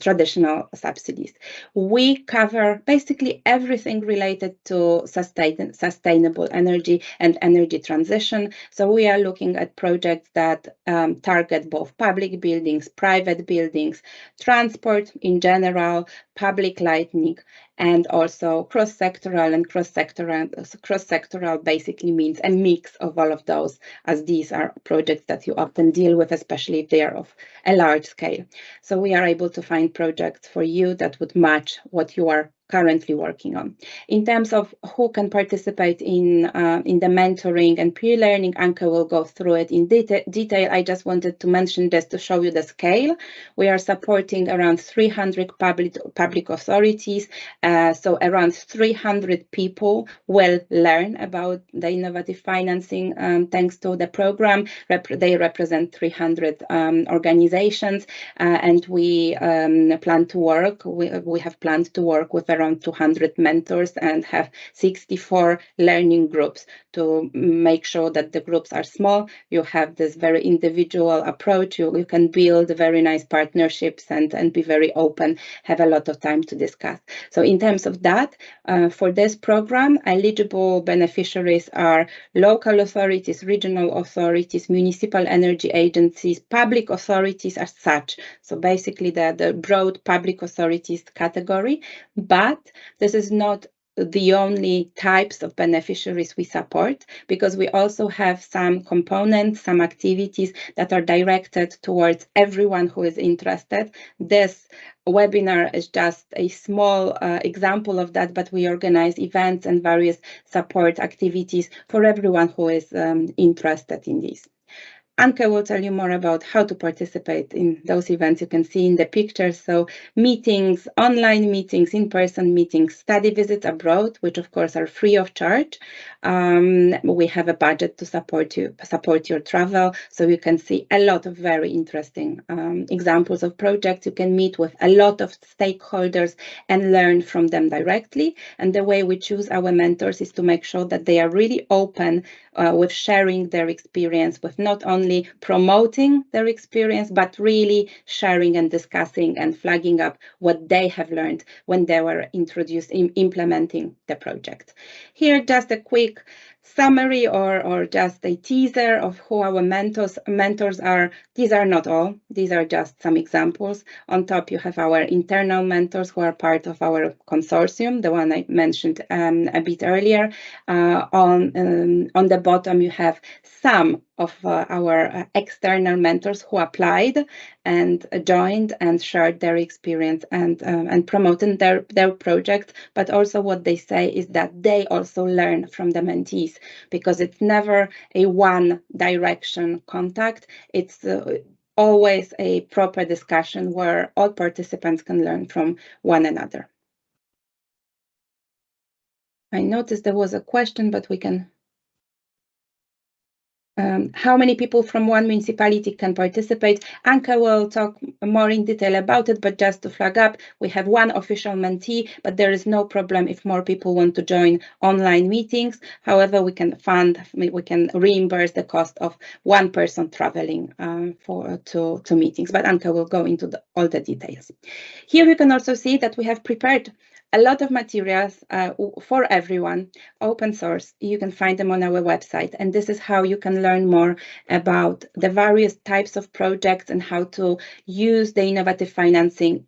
traditional subsidies. We cover basically everything related to sustainable energy and energy transition. So we are looking at projects that target both public buildings, private buildings, transport in general, public lighting, and also cross-sectoral. And cross-sectoral basically means a mix of all of those, as these are projects that you often deal with, especially if they are of a large scale. So we are able to find projects for you that would match what you are currently working on. In terms of who can participate in the mentoring and pre-learning, Anke will go through it in detail. I just wanted to mention this to show you the scale. We are supporting around 300 public authorities, so around 300 people will learn about the innovative financing thanks to the program. They represent 300 organizations, and we plan to work. We have planned to work with around 200 mentors and have 64 learning groups to make sure that the groups are small. You have this very individual approach. You can build very nice partnerships and be very open, have a lot of time to discuss. So in terms of that, for this program, eligible beneficiaries are local authorities, regional authorities, municipal energy agencies, public authorities as such. So basically the broad public authorities category, but this is not the only types of beneficiaries we support, because we also have some components, some activities that are directed towards everyone who is interested. This webinar is just a small example of that, but we organize events and various support activities for everyone who is interested in these. Anke will tell you more about how to participate in those events you can see in the pictures. So meetings, online meetings, in-person meetings, study visits abroad, which of course are free of charge. We have a budget to support your travel. So you can see a lot of very interesting examples of projects. You can meet with a lot of stakeholders and learn from them directly. And the way we choose our mentors is to make sure that they are really open with sharing their experience, with not only promoting their experience, but really sharing and discussing and flagging up what they have learned when they were implementing the project. Here, just a quick summary or just a teaser of who our mentors are. These are not all, these are just some examples. On top, you have our internal mentors who are part of our consortium, the one I mentioned a bit earlier. On the bottom, you have some of our external mentors who applied and joined and shared their experience and promoted their project. But also what they say is that they also learn from the mentees, because it's never a one direction contact. It's always a proper discussion where all participants can learn from one another. I noticed there was a question, but we can how many people from one municipality can participate. Anka will talk more in detail about it, but just to flag up, we have one official mentee, but there is no problem if more people want to join online meetings. However, we can reimburse the cost of one person traveling to meetings, but Anka will go into all the details. Here you can also see that we have prepared a lot of materials for everyone, open source. You can find them on our website, and this is how you can learn more about the various types of projects and how to use the innovative financing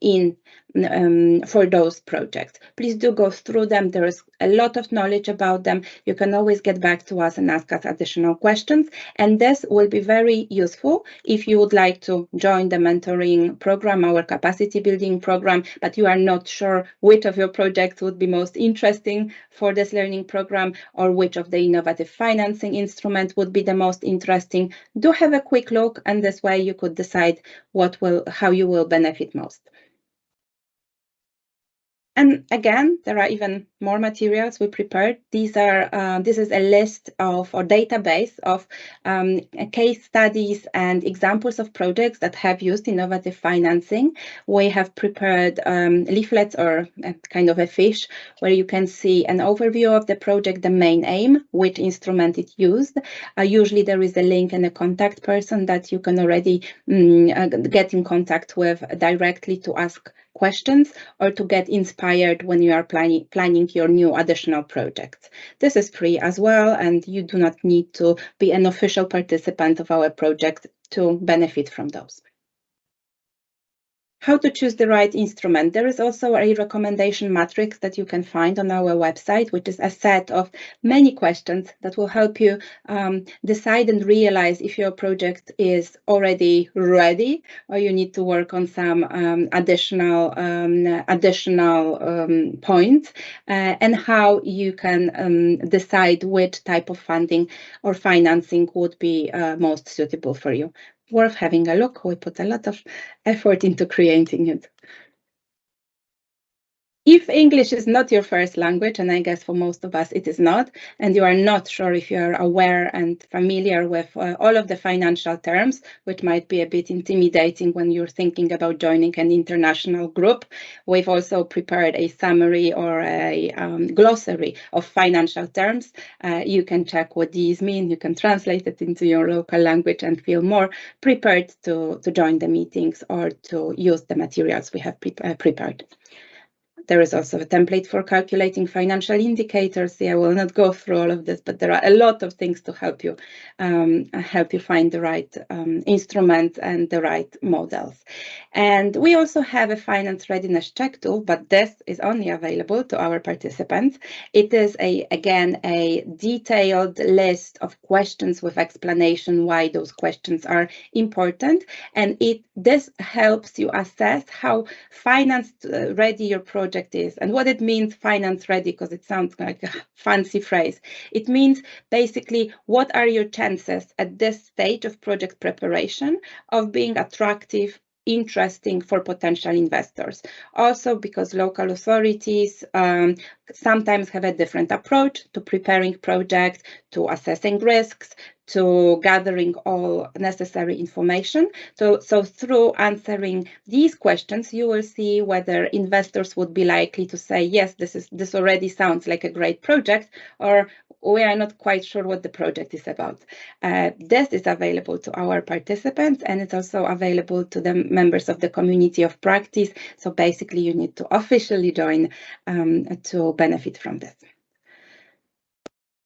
for those projects. Please do go through them. There is a lot of knowledge about them. You can always get back to us and ask us additional questions, and this will be very useful if you would like to join the mentoring program, our capacity building program, but you are not sure which of your projects would be most interesting for this learning program or which of the innovative financing instrument would be the most interesting. Do have a quick look, and this way you could decide how you will benefit most. And again, there are even more materials we prepared. This is a list of, or database of case studies and examples of projects that have used innovative financing. We have prepared leaflets or kind of a fish where you can see an overview of the project, the main aim, which instrument it used. Usually there is a link and a contact person that you can already get in contact with directly to ask questions or to get inspired when you are planning your new additional projects. This is free as well, and you do not need to be an official participant of our project to benefit from those. How to choose the right instrument. There is also a recommendation matrix that you can find on our website, which is a set of many questions that will help you decide and realize if your project is already ready or you need to work on some additional points, and how you can decide which type of funding or financing would be most suitable for you. Worth having a look. We put a lot of effort into creating it. If English is not your first language, and I guess for most of us it is not, and you are not sure if you are aware and familiar with all of the financial terms, which might be a bit intimidating when you're thinking about joining an international group, we've also prepared a summary or a glossary of financial terms. You can check what these mean, you can translate it into your local language and feel more prepared to join the meetings or to use the materials we have prepared. There is also a template for calculating financial indicators. I will not go through all of this, but there are a lot of things to help you find the right instruments and the right models. And we also have a finance readiness check tool, but this is only available to our participants. It is again a detailed list of questions with explanation why those questions are important, and this helps you assess how finance ready your project is. And what it means, finance ready, because it sounds like a fancy phrase. It means basically what are your chances at this stage of project preparation of being attractive, interesting for potential investors. Also because local authorities sometimes have a different approach to preparing projects, to assessing risks, to gathering all necessary information. So through answering these questions, you will see whether investors would be likely to say, yes, this already sounds like a great project, or we are not quite sure what the project is about. This is available to our participants, and it's also available to the members of the community of practice. So basically you need to officially join to benefit from this.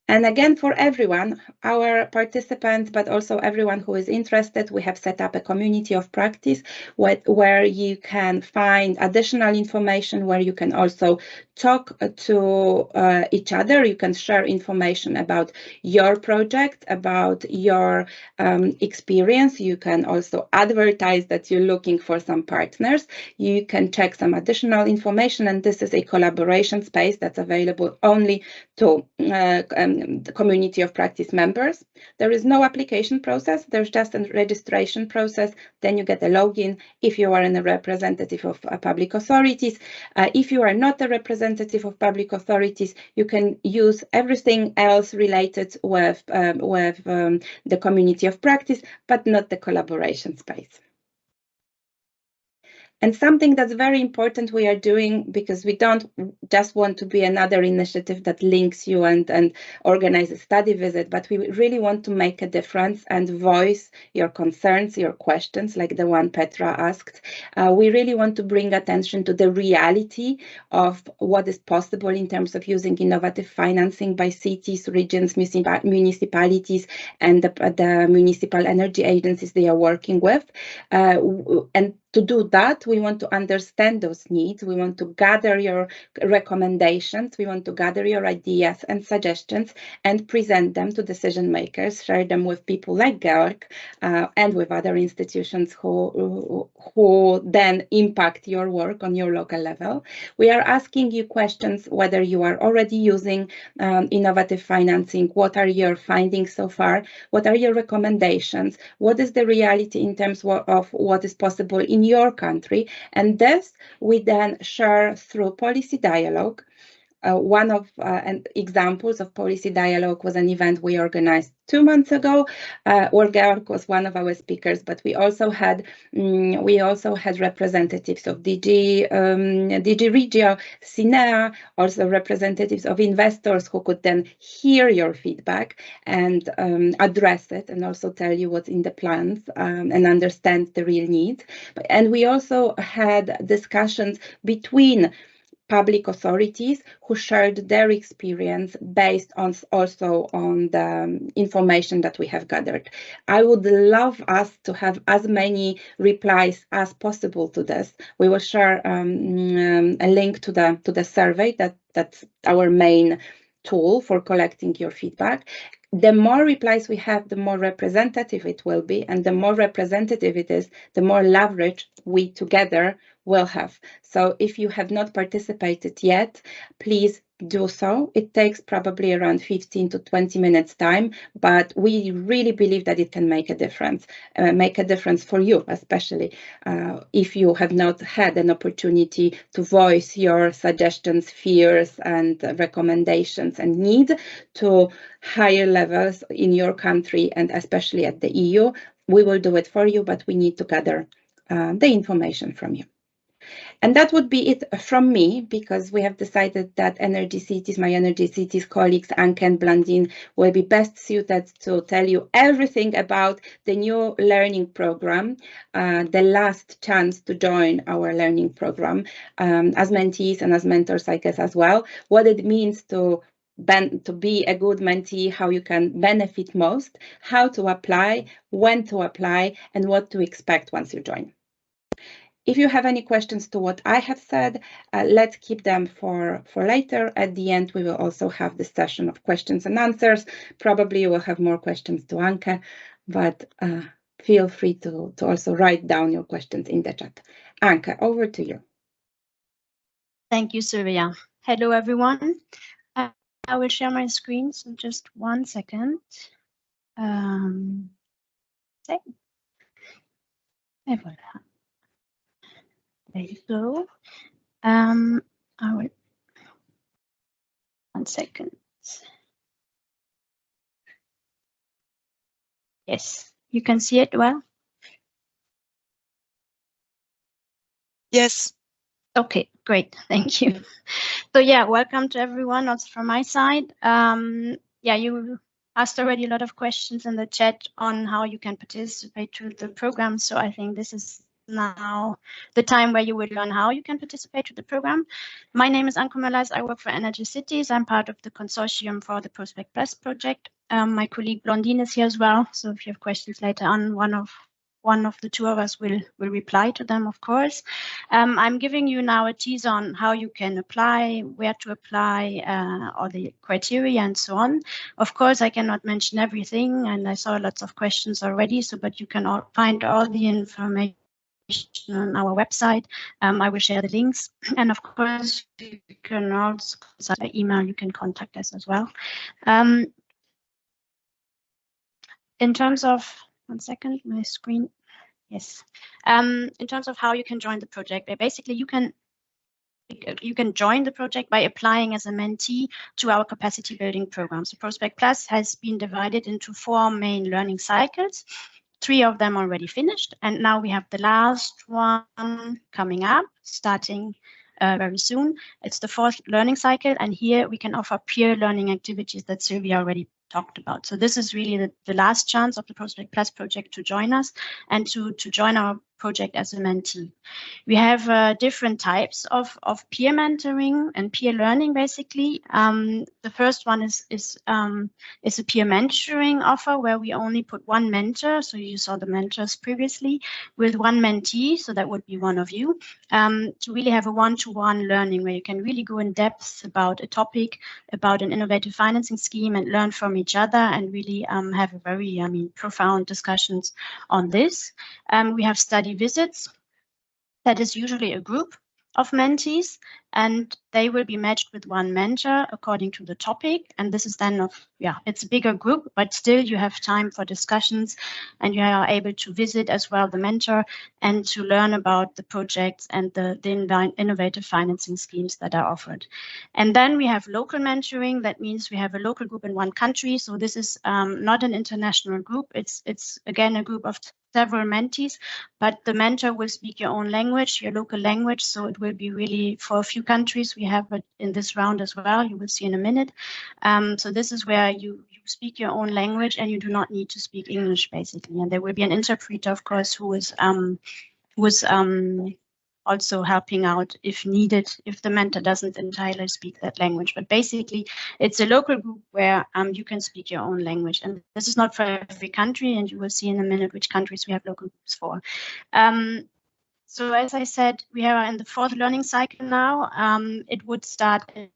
And again, for everyone, our participants, but also everyone who is interested, we have set up a community of practice where you can find additional information, where you can also talk to each other. You can share information about your project, about your experience. You can also advertise that you're looking for some partners. You can check some additional information, and this is a collaboration space that's available only to the community of practice members. There is no application process. There's just a registration process. Then you get a login if you are a representative of public authorities. If you are not a representative of public authorities, you can use everything else related with the community of practice, but not the collaboration space. And something that's very important we are doing, because we don't just want to be another initiative that links you and organize a study visit, but we really want to make a difference and voice your concerns, your questions, like the one Petra asked. We really want to bring attention to the reality of what is possible in terms of using innovative financing by cities, regions, municipalities, and the municipal energy agencies they are working with. And to do that, we want to understand those needs. We want to gather your recommendations. We want to gather your ideas and suggestions and present them to decision makers, share them with people like Georg and with other institutions who then impact your work on your local level. We are asking you questions whether you are already using innovative financing. What are your findings so far? What are your recommendations? What is the reality in terms of what is possible in your country? And this we then share through policy dialogue. One of examples of policy dialogue was an event we organized 2 months ago, where Georg was one of our speakers, but we also had representatives of DG Regio, CINEA, also representatives of investors who could then hear your feedback and address it, and also tell you what's in the plans and understand the real needs. And we also had discussions between public authorities who shared their experience based on also on the information that we have gathered. I would love us to have as many replies as possible to this. We will share a link to the survey that's our main tool for collecting your feedback. The more replies we have, the more representative it will be, and the more representative it is, the more leverage we together will have. So if you have not participated yet, please do so. It takes probably around 15 to 20 minutes time, but we really believe that it can make a difference for you, especially if you have not had an opportunity to voice your suggestions, fears, and recommendations and need to higher levels in your country and especially at the EU. We will do it for you, but we need to gather the information from you. And that would be it from me, because we have decided that Energy Cities, my Energy Cities colleagues, Anke and Blandine, will be best suited to tell you everything about the new learning program, the last chance to join our learning program, as mentees and as mentors, I guess, as well, what it means to be a good mentee, how you can benefit most, how to apply, when to apply, and what to expect once you join. If you have any questions to what I have said, let's keep them for later. At the end, we will also have the session of questions and answers. Probably you will have more questions to Anke, but feel free to also write down your questions in the chat. Anke, over to you. Thank you, Sylvia. Hello, everyone. I will share my screen, so just 1 second. There you go. I will. 1 second. Yes, you can see it well. Yes. Okay, great. Thank you. So yeah, welcome to everyone also from my side. Yeah, you asked already a lot of questions in the chat on how you can participate to the program. So I think this is now the time where you will learn how you can participate to the program. My name is Anke Möllers. I work for Energy Cities. I'm part of the consortium for the Prospect Plus project. My colleague Blondine is here as well. So if you have questions later on, one of the two of us will reply to them, of course. I'm giving you now a teaser on how you can apply, where to apply, or the criteria and so on. Of course, I cannot mention everything, and I saw lots of questions already, but you can find all the information on our website. I will share the links, and of course you can also by email. You can contact us as well. In terms of, one second, my screen. Yes. In terms of how you can join the project, basically you can join the project by applying as a mentee to our capacity building program. So Prospect Plus has been divided into 4 main learning cycles. 3 of them already finished, and now we have the last one coming up, starting very soon. It's the 4th learning cycle, and here we can offer peer learning activities that Sylvia already talked about. So this is really the last chance of the Prospect Plus project to join us and to join our project as a mentee. We have different types of peer mentoring and peer learning, basically. The first one is a peer mentoring offer where we only put 1 mentor. So you saw the mentors previously, with 1 mentee. So that would be one of you, to really have a one-to-one learning where you can really go in depth about a topic, about an innovative financing scheme, and learn from each other and really have a very, profound discussions on this. We have study visits. That is usually a group of mentees, and they will be matched with 1 mentor according to the topic. And this is then it's a bigger group, but still you have time for discussions, and you are able to visit as well the mentor and to learn about the projects and the innovative financing schemes that are offered. And then we have local mentoring. That means we have a local group in 1 country. So this is not an international group. It's again a group of several mentees, but the mentor will speak your own language, your local language. So it will be really for a few countries. We have it in this round as well. You will see in a minute. So this is where you speak your own language and you do not need to speak English, basically. And there will be an interpreter, of course, who is also helping out if needed, if the mentor doesn't entirely speak that language. But basically, it's a local group where you can speak your own language. And this is not for every country, and you will see in a minute which countries we have local groups for. So as I said, we are in the 4th learning cycle now. It would start in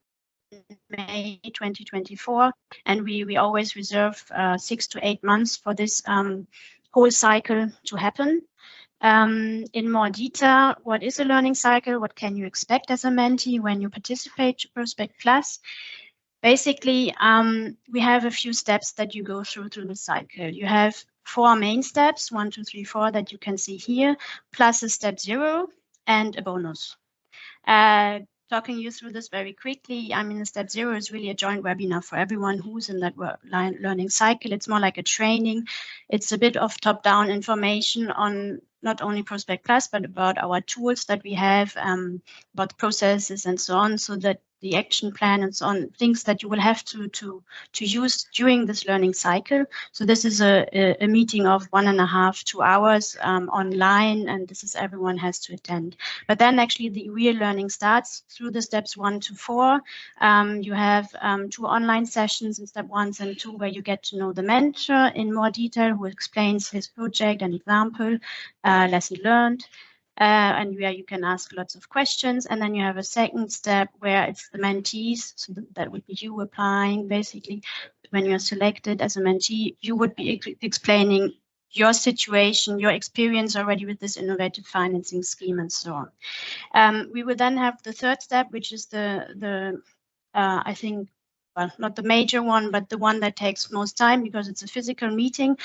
May 2024, and we always reserve 6 to 8 months for this whole cycle to happen. In more detail, what is a learning cycle? What can you expect as a mentee when you participate to Prospect Plus? Basically, we have a few steps that you go through the cycle. You have 4 main steps, 1, 2, 3, 4, that you can see here, plus a step 0 and a bonus. Talking you through this very quickly, the step 0 is really a joint webinar for everyone who's in that learning cycle. It's more like a training. It's a bit of top-down information on not only Prospect Plus, but about our tools that we have, about processes and so on, so that the action plan and so on, things that you will have to use during this learning cycle. So this is a meeting of 1.5 to 2 hours online, and this is everyone has to attend. But then actually the real learning starts through the steps 1 to 4. You have 2 online sessions in step 1 and 2 where you get to know the mentor in more detail, who explains his project and example, lesson learned. And where you can ask lots of questions. And then you have a second step where it's the mentees. So that would be you applying. Basically, when you're selected as a mentee, you would be explaining your situation, your experience already with this innovative financing scheme and so on. We will then have the third step, which is I think, well, not the major one, but the one that takes most time because it's a physical meeting.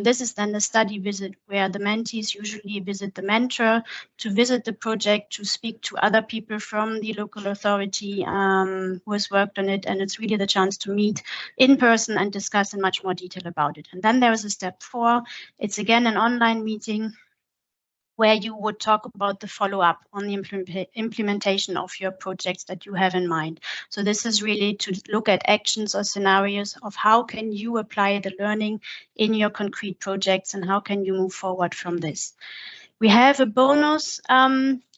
This is then the study visit where the mentees usually visit the mentor to visit the project, to speak to other people from the local authority who has worked on it. And it's really the chance to meet in person and discuss in much more detail about it. And then there is a step 4. It's again an online meeting where you would talk about the follow-up on the implementation of your projects that you have in mind. So this is really to look at actions or scenarios of how can you apply the learning in your concrete projects and how can you move forward from this. We have a bonus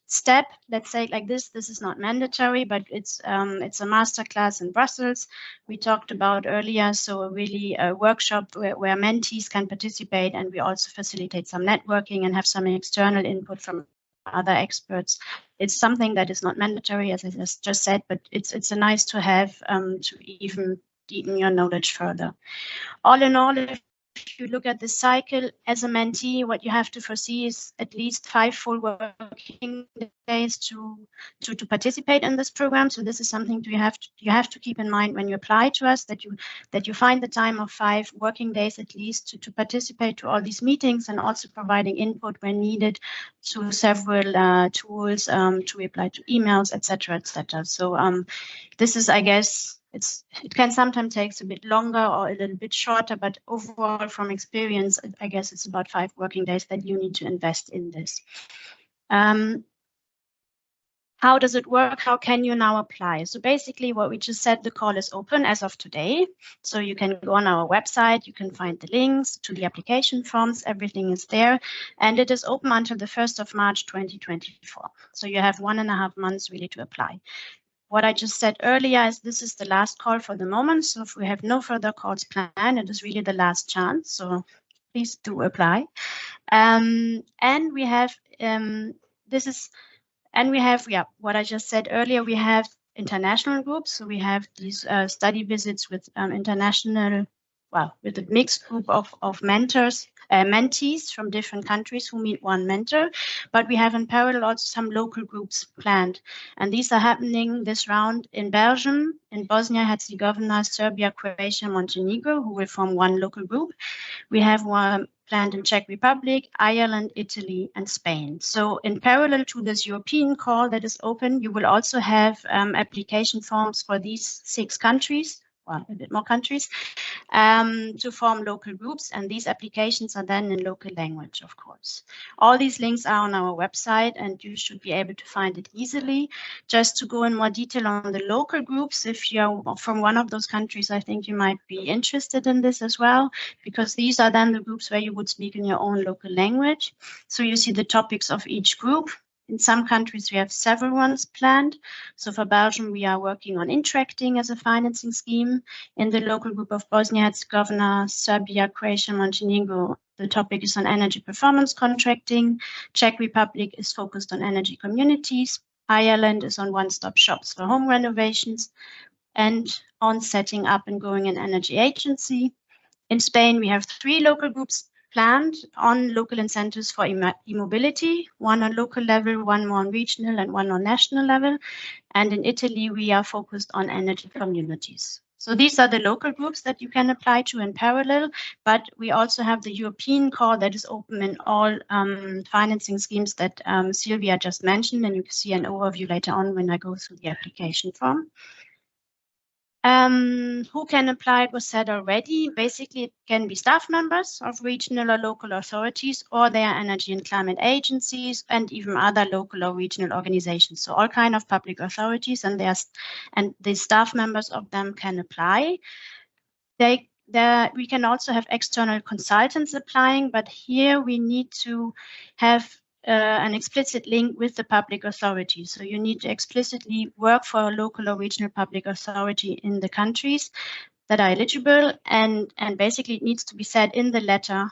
step, let's say it like this. This is not mandatory, but it's a masterclass in Brussels we talked about earlier. So really a workshop where mentees can participate, and we also facilitate some networking and have some external input from other experts. It's something that is not mandatory, as I just said, but it's a nice to have to even deepen your knowledge further. All in all, if you look at the cycle as a mentee, what you have to foresee is at least 5 full working days to participate in this program. So this is something you have to keep in mind when you apply to us, that you find the time of 5 working days at least to participate to all these meetings, and also providing input when needed to several tools, to reply to emails, etc., etc. So this is, I guess, it can sometimes take a bit longer or a little bit shorter, but overall from experience, I guess it's about 5 working days that you need to invest in this. How does it work? How can you now apply? So basically what we just said, the call is open as of today. So you can go on our website, you can find the links to the application forms, everything is there. And it is open until the 1st of March 2024. So you have 1.5 months really to apply. What I just said earlier is this is the last call for the moment. So if we have no further calls planned, it is really the last chance. So please do apply. And we have what I just said earlier, we have international groups. So we have these study visits with international, with a mixed group of mentees from different countries who meet one mentor. But we have in parallel also some local groups planned. And these are happening this round in Belgium, in Bosnia-Herzegovina, Serbia, Croatia, Montenegro, who will form one local group. We have one planned in Czech Republic, Ireland, Italy, and Spain. So in parallel to this European call that is open, you will also have application forms for these 6 countries, a bit more countries, to form local groups. And these applications are then in local language, of course. All these links are on our website, and you should be able to find it easily. Just to go in more detail on the local groups, if you're from one of those countries, I think you might be interested in this as well, because these are then the groups where you would speak in your own local language. So you see the topics of each group. In some countries, we have several ones planned. So for Belgium, we are working on interacting as a financing scheme. In the local group of Bosnia-Herzegovina, Serbia, Croatia, Montenegro, the topic is on energy performance contracting. Czech Republic is focused on energy communities. Ireland is on one-stop shops for home renovations and on setting up and growing an energy agency. In Spain, we have 3 local groups planned on local incentives for e-mobility, one on local level, one more on regional, and one on national level. And in Italy, we are focused on energy communities. So these are the local groups that you can apply to in parallel, but we also have the European call that is open in all financing schemes that Sylvia just mentioned, and you can see an overview later on when I go through the application form. Who can apply? It was said already. Basically, it can be staff members of regional or local authorities, or their energy and climate agencies, and even other local or regional organizations. So all kind of public authorities, and the staff members of them can apply. We can also have external consultants applying, but here we need to have an explicit link with the public authority. So you need to explicitly work for a local or regional public authority in the countries that are eligible, and basically it needs to be said in the letter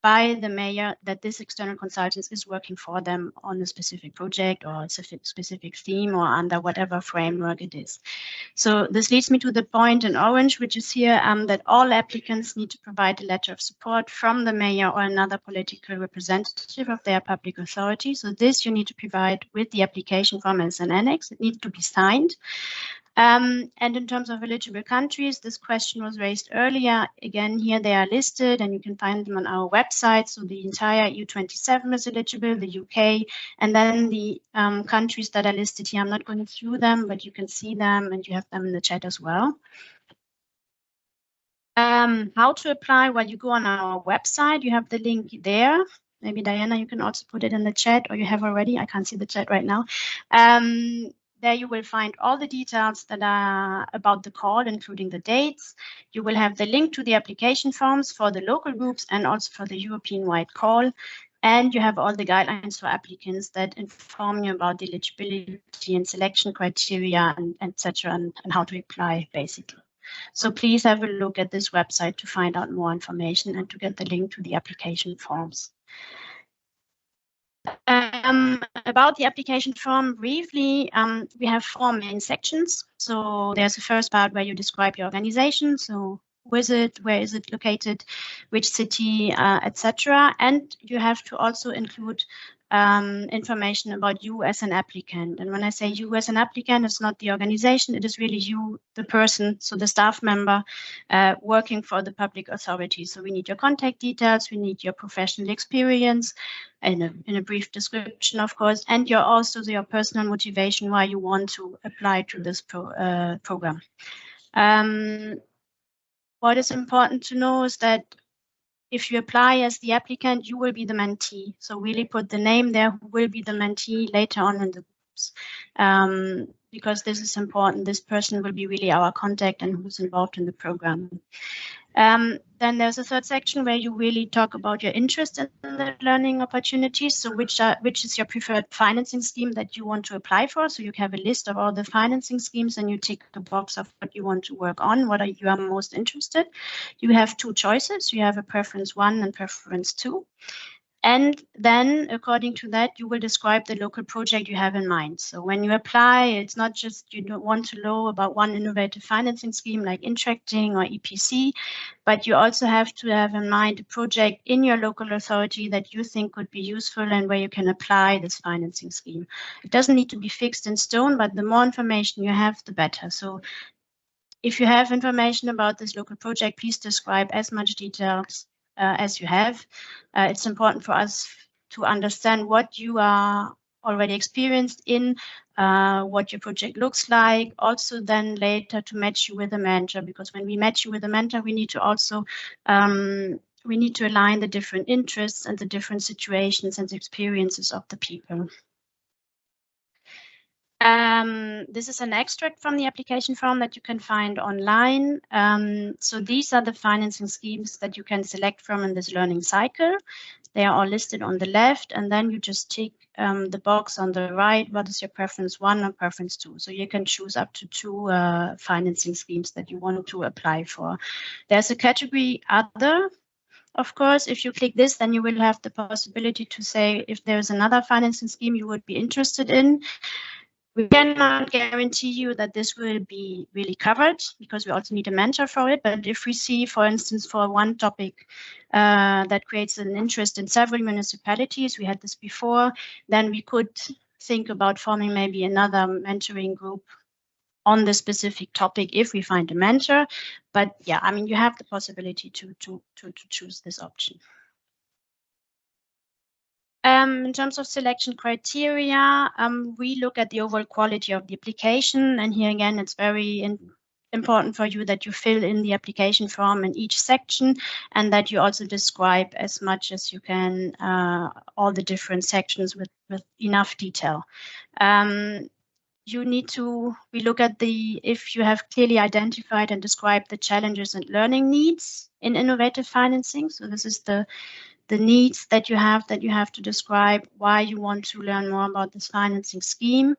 by the mayor that this external consultant is working for them on a specific project or a specific theme or under whatever framework it is. So this leads me to the point in orange, which is here, that all applicants need to provide a letter of support from the mayor or another political representative of their public authority. So this you need to provide with the application form as an annex. It needs to be signed. And in terms of eligible countries, this question was raised earlier. Again, here they are listed and you can find them on our website. So the entire EU27 is eligible, the UK, and then the countries that are listed here. I'm not going through them, but you can see them and you have them in the chat as well. How to apply? Well, you go on our website, you have the link there. Maybe Diana, you can also put it in the chat, or you have already. I can't see the chat right now. There you will find all the details that are about the call, including the dates. You will have the link to the application forms for the local groups and also for the European-wide call. And you have all the guidelines for applicants that inform you about the eligibility and selection criteria and etc. and how to apply, basically. So please have a look at this website to find out more information and to get the link to the application forms. About the application form, briefly, we have 4 main sections. So there's the first part where you describe your organization. So who is it, where is it located, which city, etc. And you have to also include information about you as an applicant. And when I say you as an applicant, it's not the organization, it is really you, the person, so the staff member working for the public authority. So we need your contact details, we need your professional experience, in a brief description, of course, and your personal motivation why you want to apply to this program. What is important to know is that if you apply as the applicant, you will be the mentee. So really put the name there, who will be the mentee later on in the groups. Because this is important. This person will be really our contact and who's involved in the program. Then there's a third section where you really talk about your interest in the learning opportunities. So which is your preferred financing scheme that you want to apply for. So you have a list of all the financing schemes and you tick the box of what you want to work on, what you are most interested. You have two choices. You have a preference 1 and preference 2. And then, according to that, you will describe the local project you have in mind. So when you apply, it's not just you don't want to know about one innovative financing scheme like Interacting or EPC, but you also have to have in mind a project in your local authority that you think could be useful and where you can apply this financing scheme. It doesn't need to be fixed in stone, but the more information you have, the better. So if you have information about this local project, please describe as much details as you have. It's important for us to understand what you are already experienced in, what your project looks like. Also then later to match you with a mentor, because when we match you with a mentor, we need to also we need to align the different interests and the different situations and experiences of the people. This is an extract from the application form that you can find online. So these are the financing schemes that you can select from in this learning cycle. They are all listed on the left, and then you just tick the box on the right. What is your preference 1 or preference 2? So you can choose up to 2 financing schemes that you want to apply for. There's a category Other. Of course, if you click this, then you will have the possibility to say if there's another financing scheme you would be interested in. We cannot guarantee you that this will be really covered because we also need a mentor for it. But if we see, for instance, for one topic that creates an interest in several municipalities, we had this before, then we could think about forming maybe another mentoring group on the specific topic if we find a mentor. But yeah, I mean, you have the possibility to choose this option. In terms of selection criteria, we look at the overall quality of the application. And here again, it's very important for you that you fill in the application form in each section and that you also describe as much as you can all the different sections with enough detail. You need to, we look at if you have clearly identified and described the challenges and learning needs in innovative financing. So this is the needs that you have to describe why you want to learn more about this financing scheme.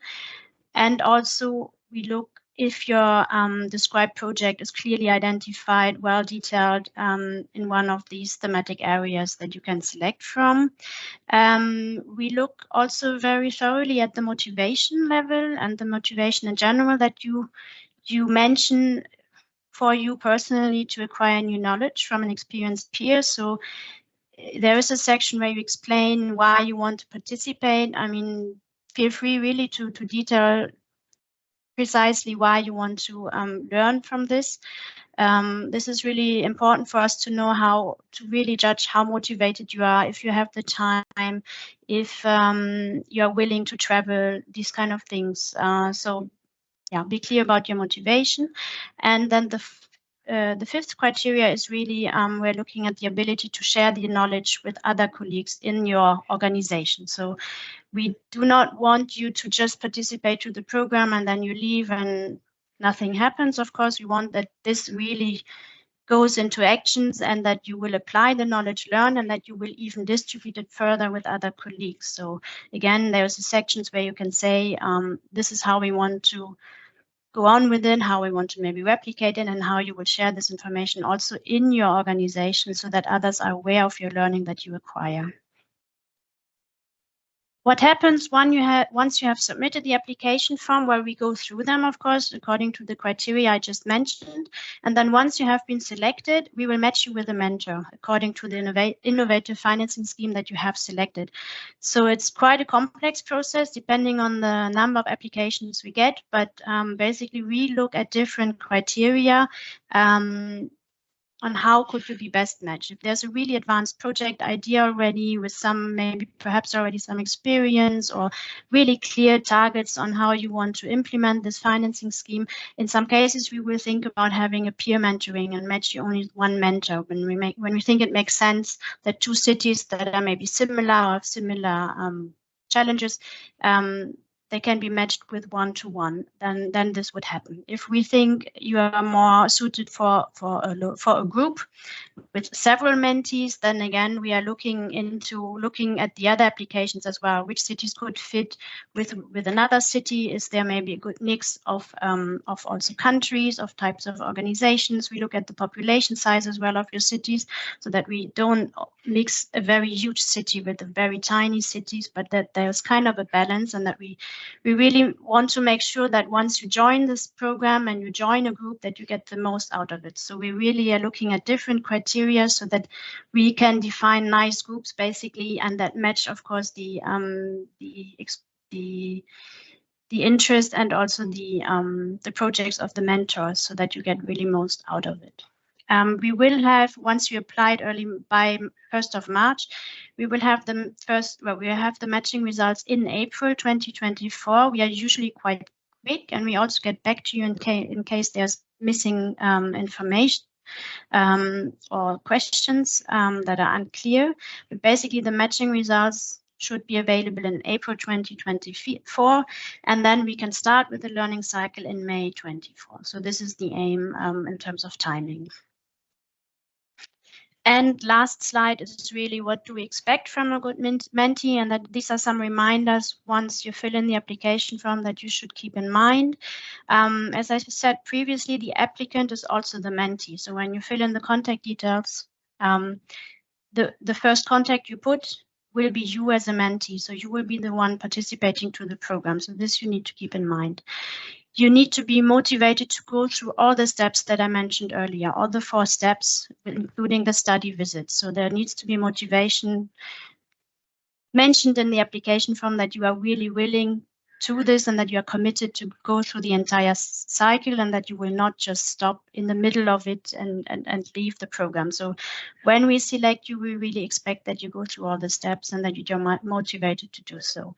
And also we look if your described project is clearly identified, well detailed in one of these thematic areas that you can select from. We look also very thoroughly at the motivation level and the motivation in general that you mention for you personally to acquire new knowledge from an experienced peer. So there is a section where you explain why you want to participate. I mean, feel free really to detail precisely why you want to learn from this. This is really important for us to know how to really judge how motivated you are, if you have the time, if you are willing to travel, these kind of things. So yeah, be clear about your motivation. And then the fifth criteria is really we're looking at the ability to share the knowledge with other colleagues in your organization. So we do not want you to just participate to the program and then you leave and nothing happens. Of course, we want that this really goes into actions and that you will apply the knowledge learned and that you will even distribute it further with other colleagues. So again, there's sections where you can say, this is how we want to go on with it, how we want to maybe replicate it, and how you will share this information also in your organization so that others are aware of your learning that you acquire. What happens once you have submitted the application form, where we go through them, of course, according to the criteria I just mentioned. And then once you have been selected, we will match you with a mentor according to the innovative financing scheme that you have selected. So it's quite a complex process depending on the number of applications we get. But basically, we look at different criteria on how could you be best matched. If there's a really advanced project idea already with some, maybe perhaps already some experience, or really clear targets on how you want to implement this financing scheme, in some cases we will think about having a peer mentoring and match you only one mentor when we think it makes sense that two cities that are maybe similar or have similar challenges, they can be matched with one-to-one, then this would happen. If we think you are more suited for a group with several mentees, then again we are looking at the other applications as well. Which cities could fit with another city? Is there maybe a good mix of also countries, of types of organizations? We look at the population size as well of your cities, so that we don't mix a very huge city with a very tiny cities, but that there's kind of a balance, and that we really want to make sure that once you join this program and you join a group, that you get the most out of it. So we really are looking at different criteria so that we can define nice groups basically, and that match, of course, the interest and also the projects of the mentors, so that you get really most out of it. We will have, once you applied early by 1st of March, we will have the matching results in April 2024. We are usually quite quick, and we also get back to you in case there's missing information or questions that are unclear. But basically, the matching results should be available in April 2024, and then we can start with the learning cycle in May 24. So this is the aim in terms of timing. And last slide is really what do we expect from a good mentee, and that these are some reminders once you fill in the application form that you should keep in mind. As I said previously, the applicant is also the mentee. So when you fill in the contact details, the first contact you put will be you as a mentee. So you will be the one participating to the program. So this you need to keep in mind. You need to be motivated to go through all the steps that I mentioned earlier, all the 4 steps, including the study visit. So there needs to be motivation mentioned in the application form, that you are really willing to this and that you are committed to go through the entire cycle, and that you will not just stop in the middle of it and leave the program. So when we select you, we really expect that you go through all the steps and that you're motivated to do so.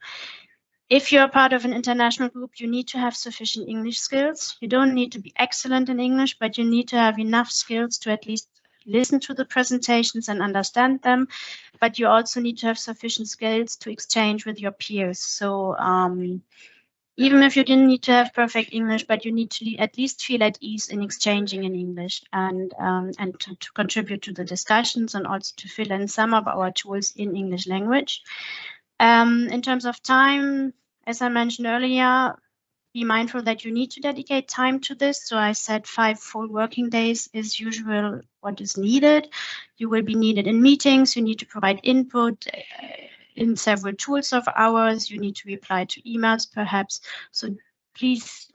If you're part of an international group, you need to have sufficient English skills. You don't need to be excellent in English, but you need to have enough skills to at least listen to the presentations and understand them. But you also need to have sufficient skills to exchange with your peers. So even if you didn't need to have perfect English, but you need to at least feel at ease in exchanging in English, and to contribute to the discussions, and also to fill in some of our tools in English language. In terms of time, as I mentioned earlier, be mindful that you need to dedicate time to this. So I said 5 full working days is usual what is needed. You will be needed in meetings. You need to provide input in several tools of ours. You need to reply to emails perhaps. So please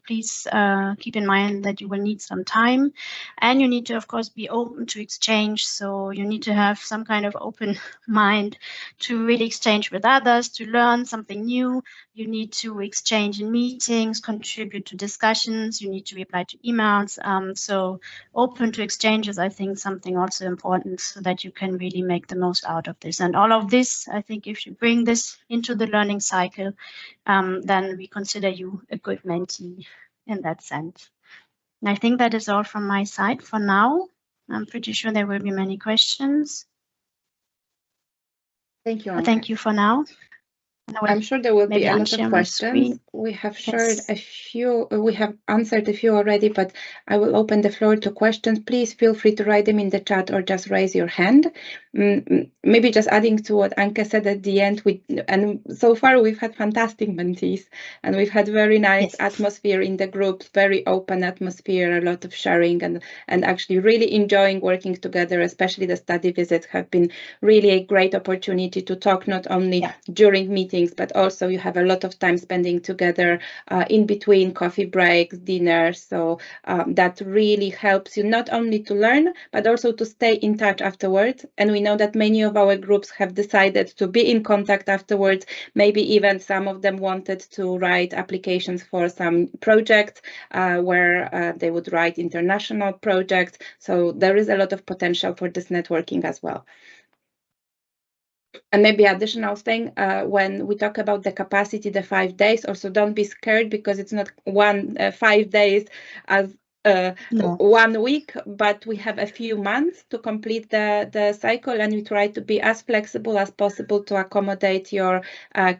keep in mind that you will need some time, and you need to, of course, be open to exchange. So you need to have some kind of open mind to really exchange with others, to learn something new. You need to exchange in meetings, contribute to discussions. You need to reply to emails. So open to exchange is, I think, something also important, so that you can really make the most out of this. And all of this, I think, if you bring this into the learning cycle, then we consider you a good mentee in that sense. And I think that is all from my side for now. I'm pretty sure there will be many questions. Thank you, Anke. Thank you for now. I'm sure there will be a lot of questions. we have shared a few, we have answered a few already, but I will open the floor to questions. Please feel free to write them in the chat or just raise your hand. Maybe just adding to what Anke said at the end, and so far we've had fantastic mentees and we've had very nice atmosphere in the groups, very open atmosphere, a lot of sharing and actually really enjoying working together, especially the study visits have been really a great opportunity to talk not only during meetings, but also you have a lot of time spending together in between coffee breaks, dinners. So that really helps you not only to learn, but also to stay in touch afterwards. And we know that many of our groups have decided to be in contact afterwards. Maybe even some of them wanted to write applications for some projects where they would write international projects. So there is a lot of potential for this networking as well. And maybe additional thing, when we talk about the capacity, the 5 days, also don't be scared because it's not 5 days as 1 week, but we have a few months to complete the cycle, and we try to be as flexible as possible to accommodate your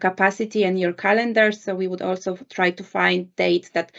capacity and your calendar. So we would also try to find dates that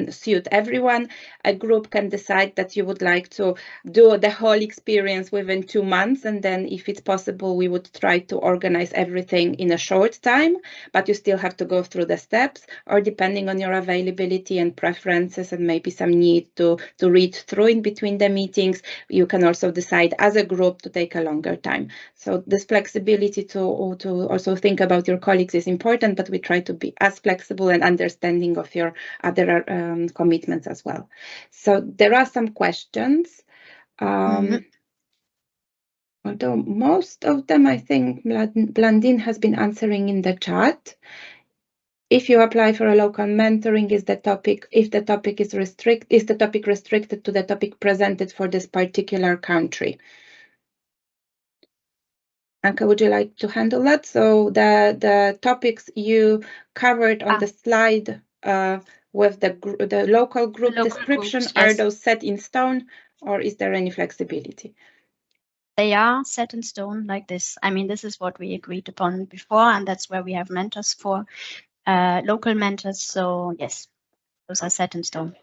suit everyone. A group can decide that you would like to do the whole experience within 2 months, and then if it's possible, we would try to organize everything in a short time, but you still have to go through the steps, or depending on your availability and preferences and maybe some need to read through in between the meetings, you can also decide as a group to take a longer time. So this flexibility to also think about your colleagues is important, but we try to be as flexible and understanding of your other commitments as well. So there are some questions. Although most of them, I think Blandine has been answering in the chat. If you apply for a local mentoring, is the topic restricted to the topic presented for this particular country? Anke, would you like to handle that? So the topics you covered on the slide with the local group description, groups, are those set in stone, or is there any flexibility? They are set in stone like this. I mean, this is what we agreed upon before, and that's where we have mentors for, local mentors. So yes, those are set in stone.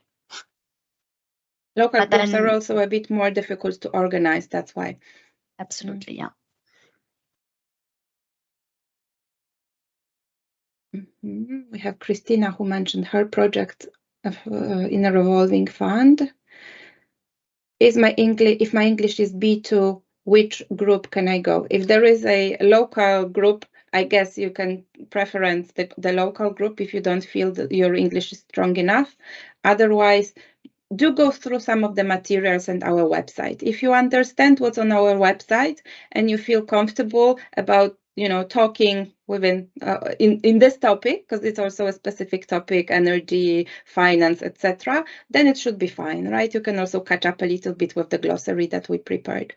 Local groups are also a bit more difficult to organize, that's why. Absolutely, yeah. We have Christina who mentioned her project in a revolving fund. If my English is B2, which group can I go? If there is a local group, I guess you can preference the local group if you don't feel that your English is strong enough. Otherwise, do go through some of the materials on our website. If you understand what's on our website and you feel comfortable about talking within in this topic, because it's also a specific topic, energy, finance, etc., then it should be fine, right? You can also catch up a little bit with the glossary that we prepared.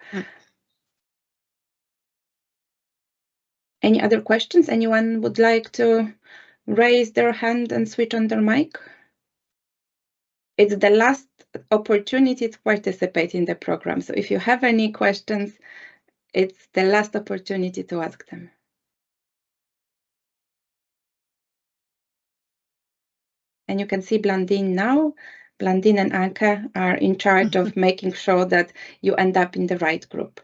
Any other questions? Anyone would like to raise their hand and switch on their mic? It's the last opportunity to participate in the program. So if you have any questions, it's the last opportunity to ask them. And you can see Blandine now. Blandine and Anke are in charge of making sure that you end up in the right group.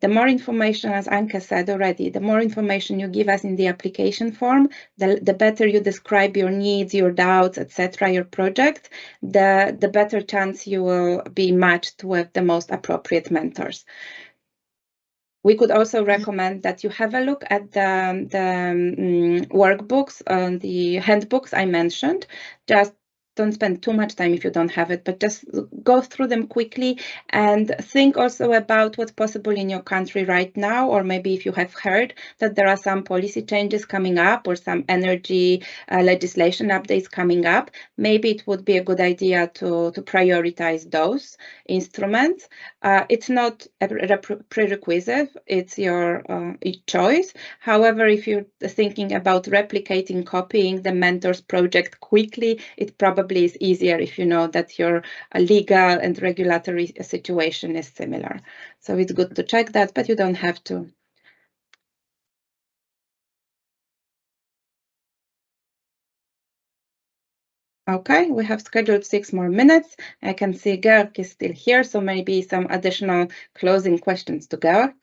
The more information, as Anke said already, the more information you give us in the application form, the better you describe your needs, your doubts, etc., your project, the better chance you will be matched with the most appropriate mentors. We could also recommend that you have a look at the workbooks, the handbooks I mentioned. Just don't spend too much time if you don't have it, but just go through them quickly and think also about what's possible in your country right now, or maybe if you have heard that there are some policy changes coming up or some energy legislation updates coming up, maybe it would be a good idea to prioritize those instruments. It's not a prerequisite, it's your choice. However, if you're thinking about replicating, copying the mentor's project quickly, it probably is easier if you know that your legal and regulatory situation is similar. So it's good to check that, but you don't have to. Okay, we have scheduled 6 more minutes. I can see Georg is still here, so maybe some additional closing questions to Georg.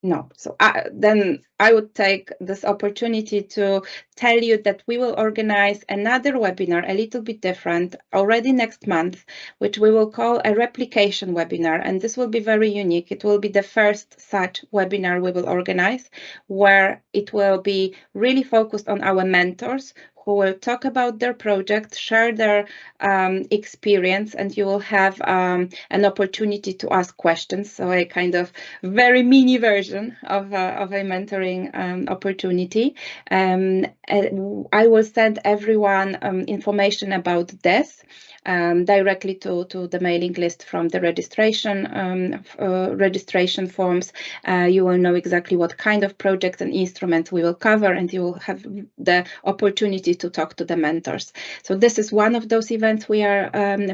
No, so then I would take this opportunity to tell you that we will organize another webinar, a little bit different, already next month, which we will call a replication webinar. And this will be very unique. It will be the first such webinar we will organize, where it will be really focused on our mentors, who will talk about their project, share their experience, and you will have an opportunity to ask questions. So a kind of very mini version of a mentoring opportunity. I will send everyone information about this directly to the mailing list from the registration forms. You will know exactly what kind of projects and instruments we will cover, and you will have the opportunity to talk to the mentors. So this is one of those events we are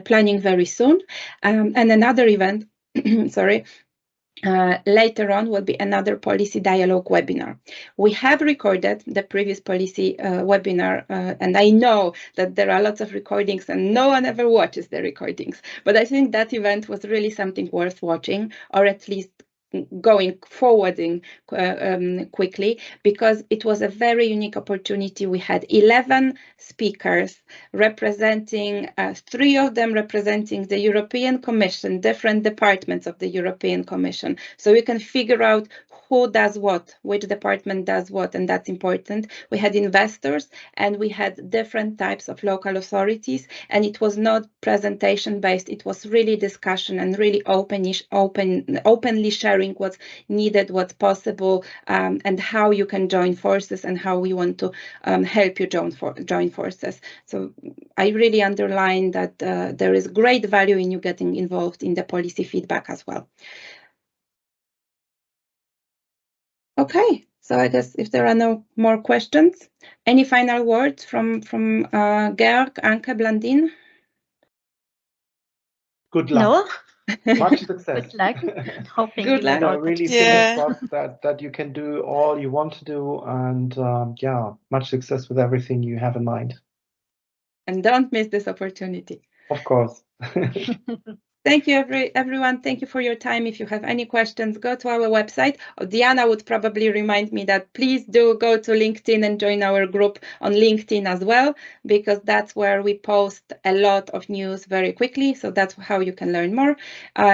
planning very soon. And another event, sorry, later on will be another policy dialogue webinar. We have recorded the previous policy webinar, and I know that there are lots of recordings and no one ever watches the recordings, but I think that event was really something worth watching, or at least going forwarding quickly, because it was a very unique opportunity. We had 11 speakers representing, 3 of them representing the European Commission, different departments of the European Commission. So you can figure out who does what, which department does what, and that's important. We had investors and we had different types of local authorities, and it was not presentation based, it was really discussion and really openly sharing what's needed, what's possible, and how you can join forces and how we want to help you join forces. So I really underline that there is great value in you getting involved in the policy feedback as well. Okay, so I guess if there are no more questions, any final words from Georg, Anke, Blandine? Good luck. No. Much success. Good luck. Hoping Good you will luck. all Really participate. fingers crossed that you can do all you want to do, and yeah, much success with everything you have in mind. And don't miss this opportunity. Of course. Thank you, everyone. Thank you for your time. If you have any questions, go to our website. Diana would probably remind me that please do go to LinkedIn and join our group on LinkedIn as well, because that's where we post a lot of news very quickly. So that's how you can learn more.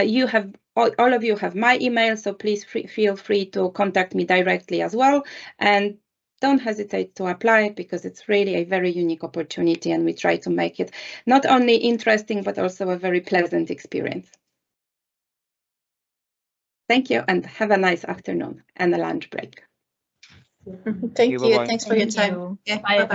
You have all of you have my email, so please feel free to contact me directly as well. And don't hesitate to apply, because it's really a very unique opportunity, and we try to make it not only interesting, but also a very pleasant experience. Thank you, and have a nice afternoon and a lunch break. Thank you. Bye-bye. Thanks for your time. Yeah, Bye. bye-bye.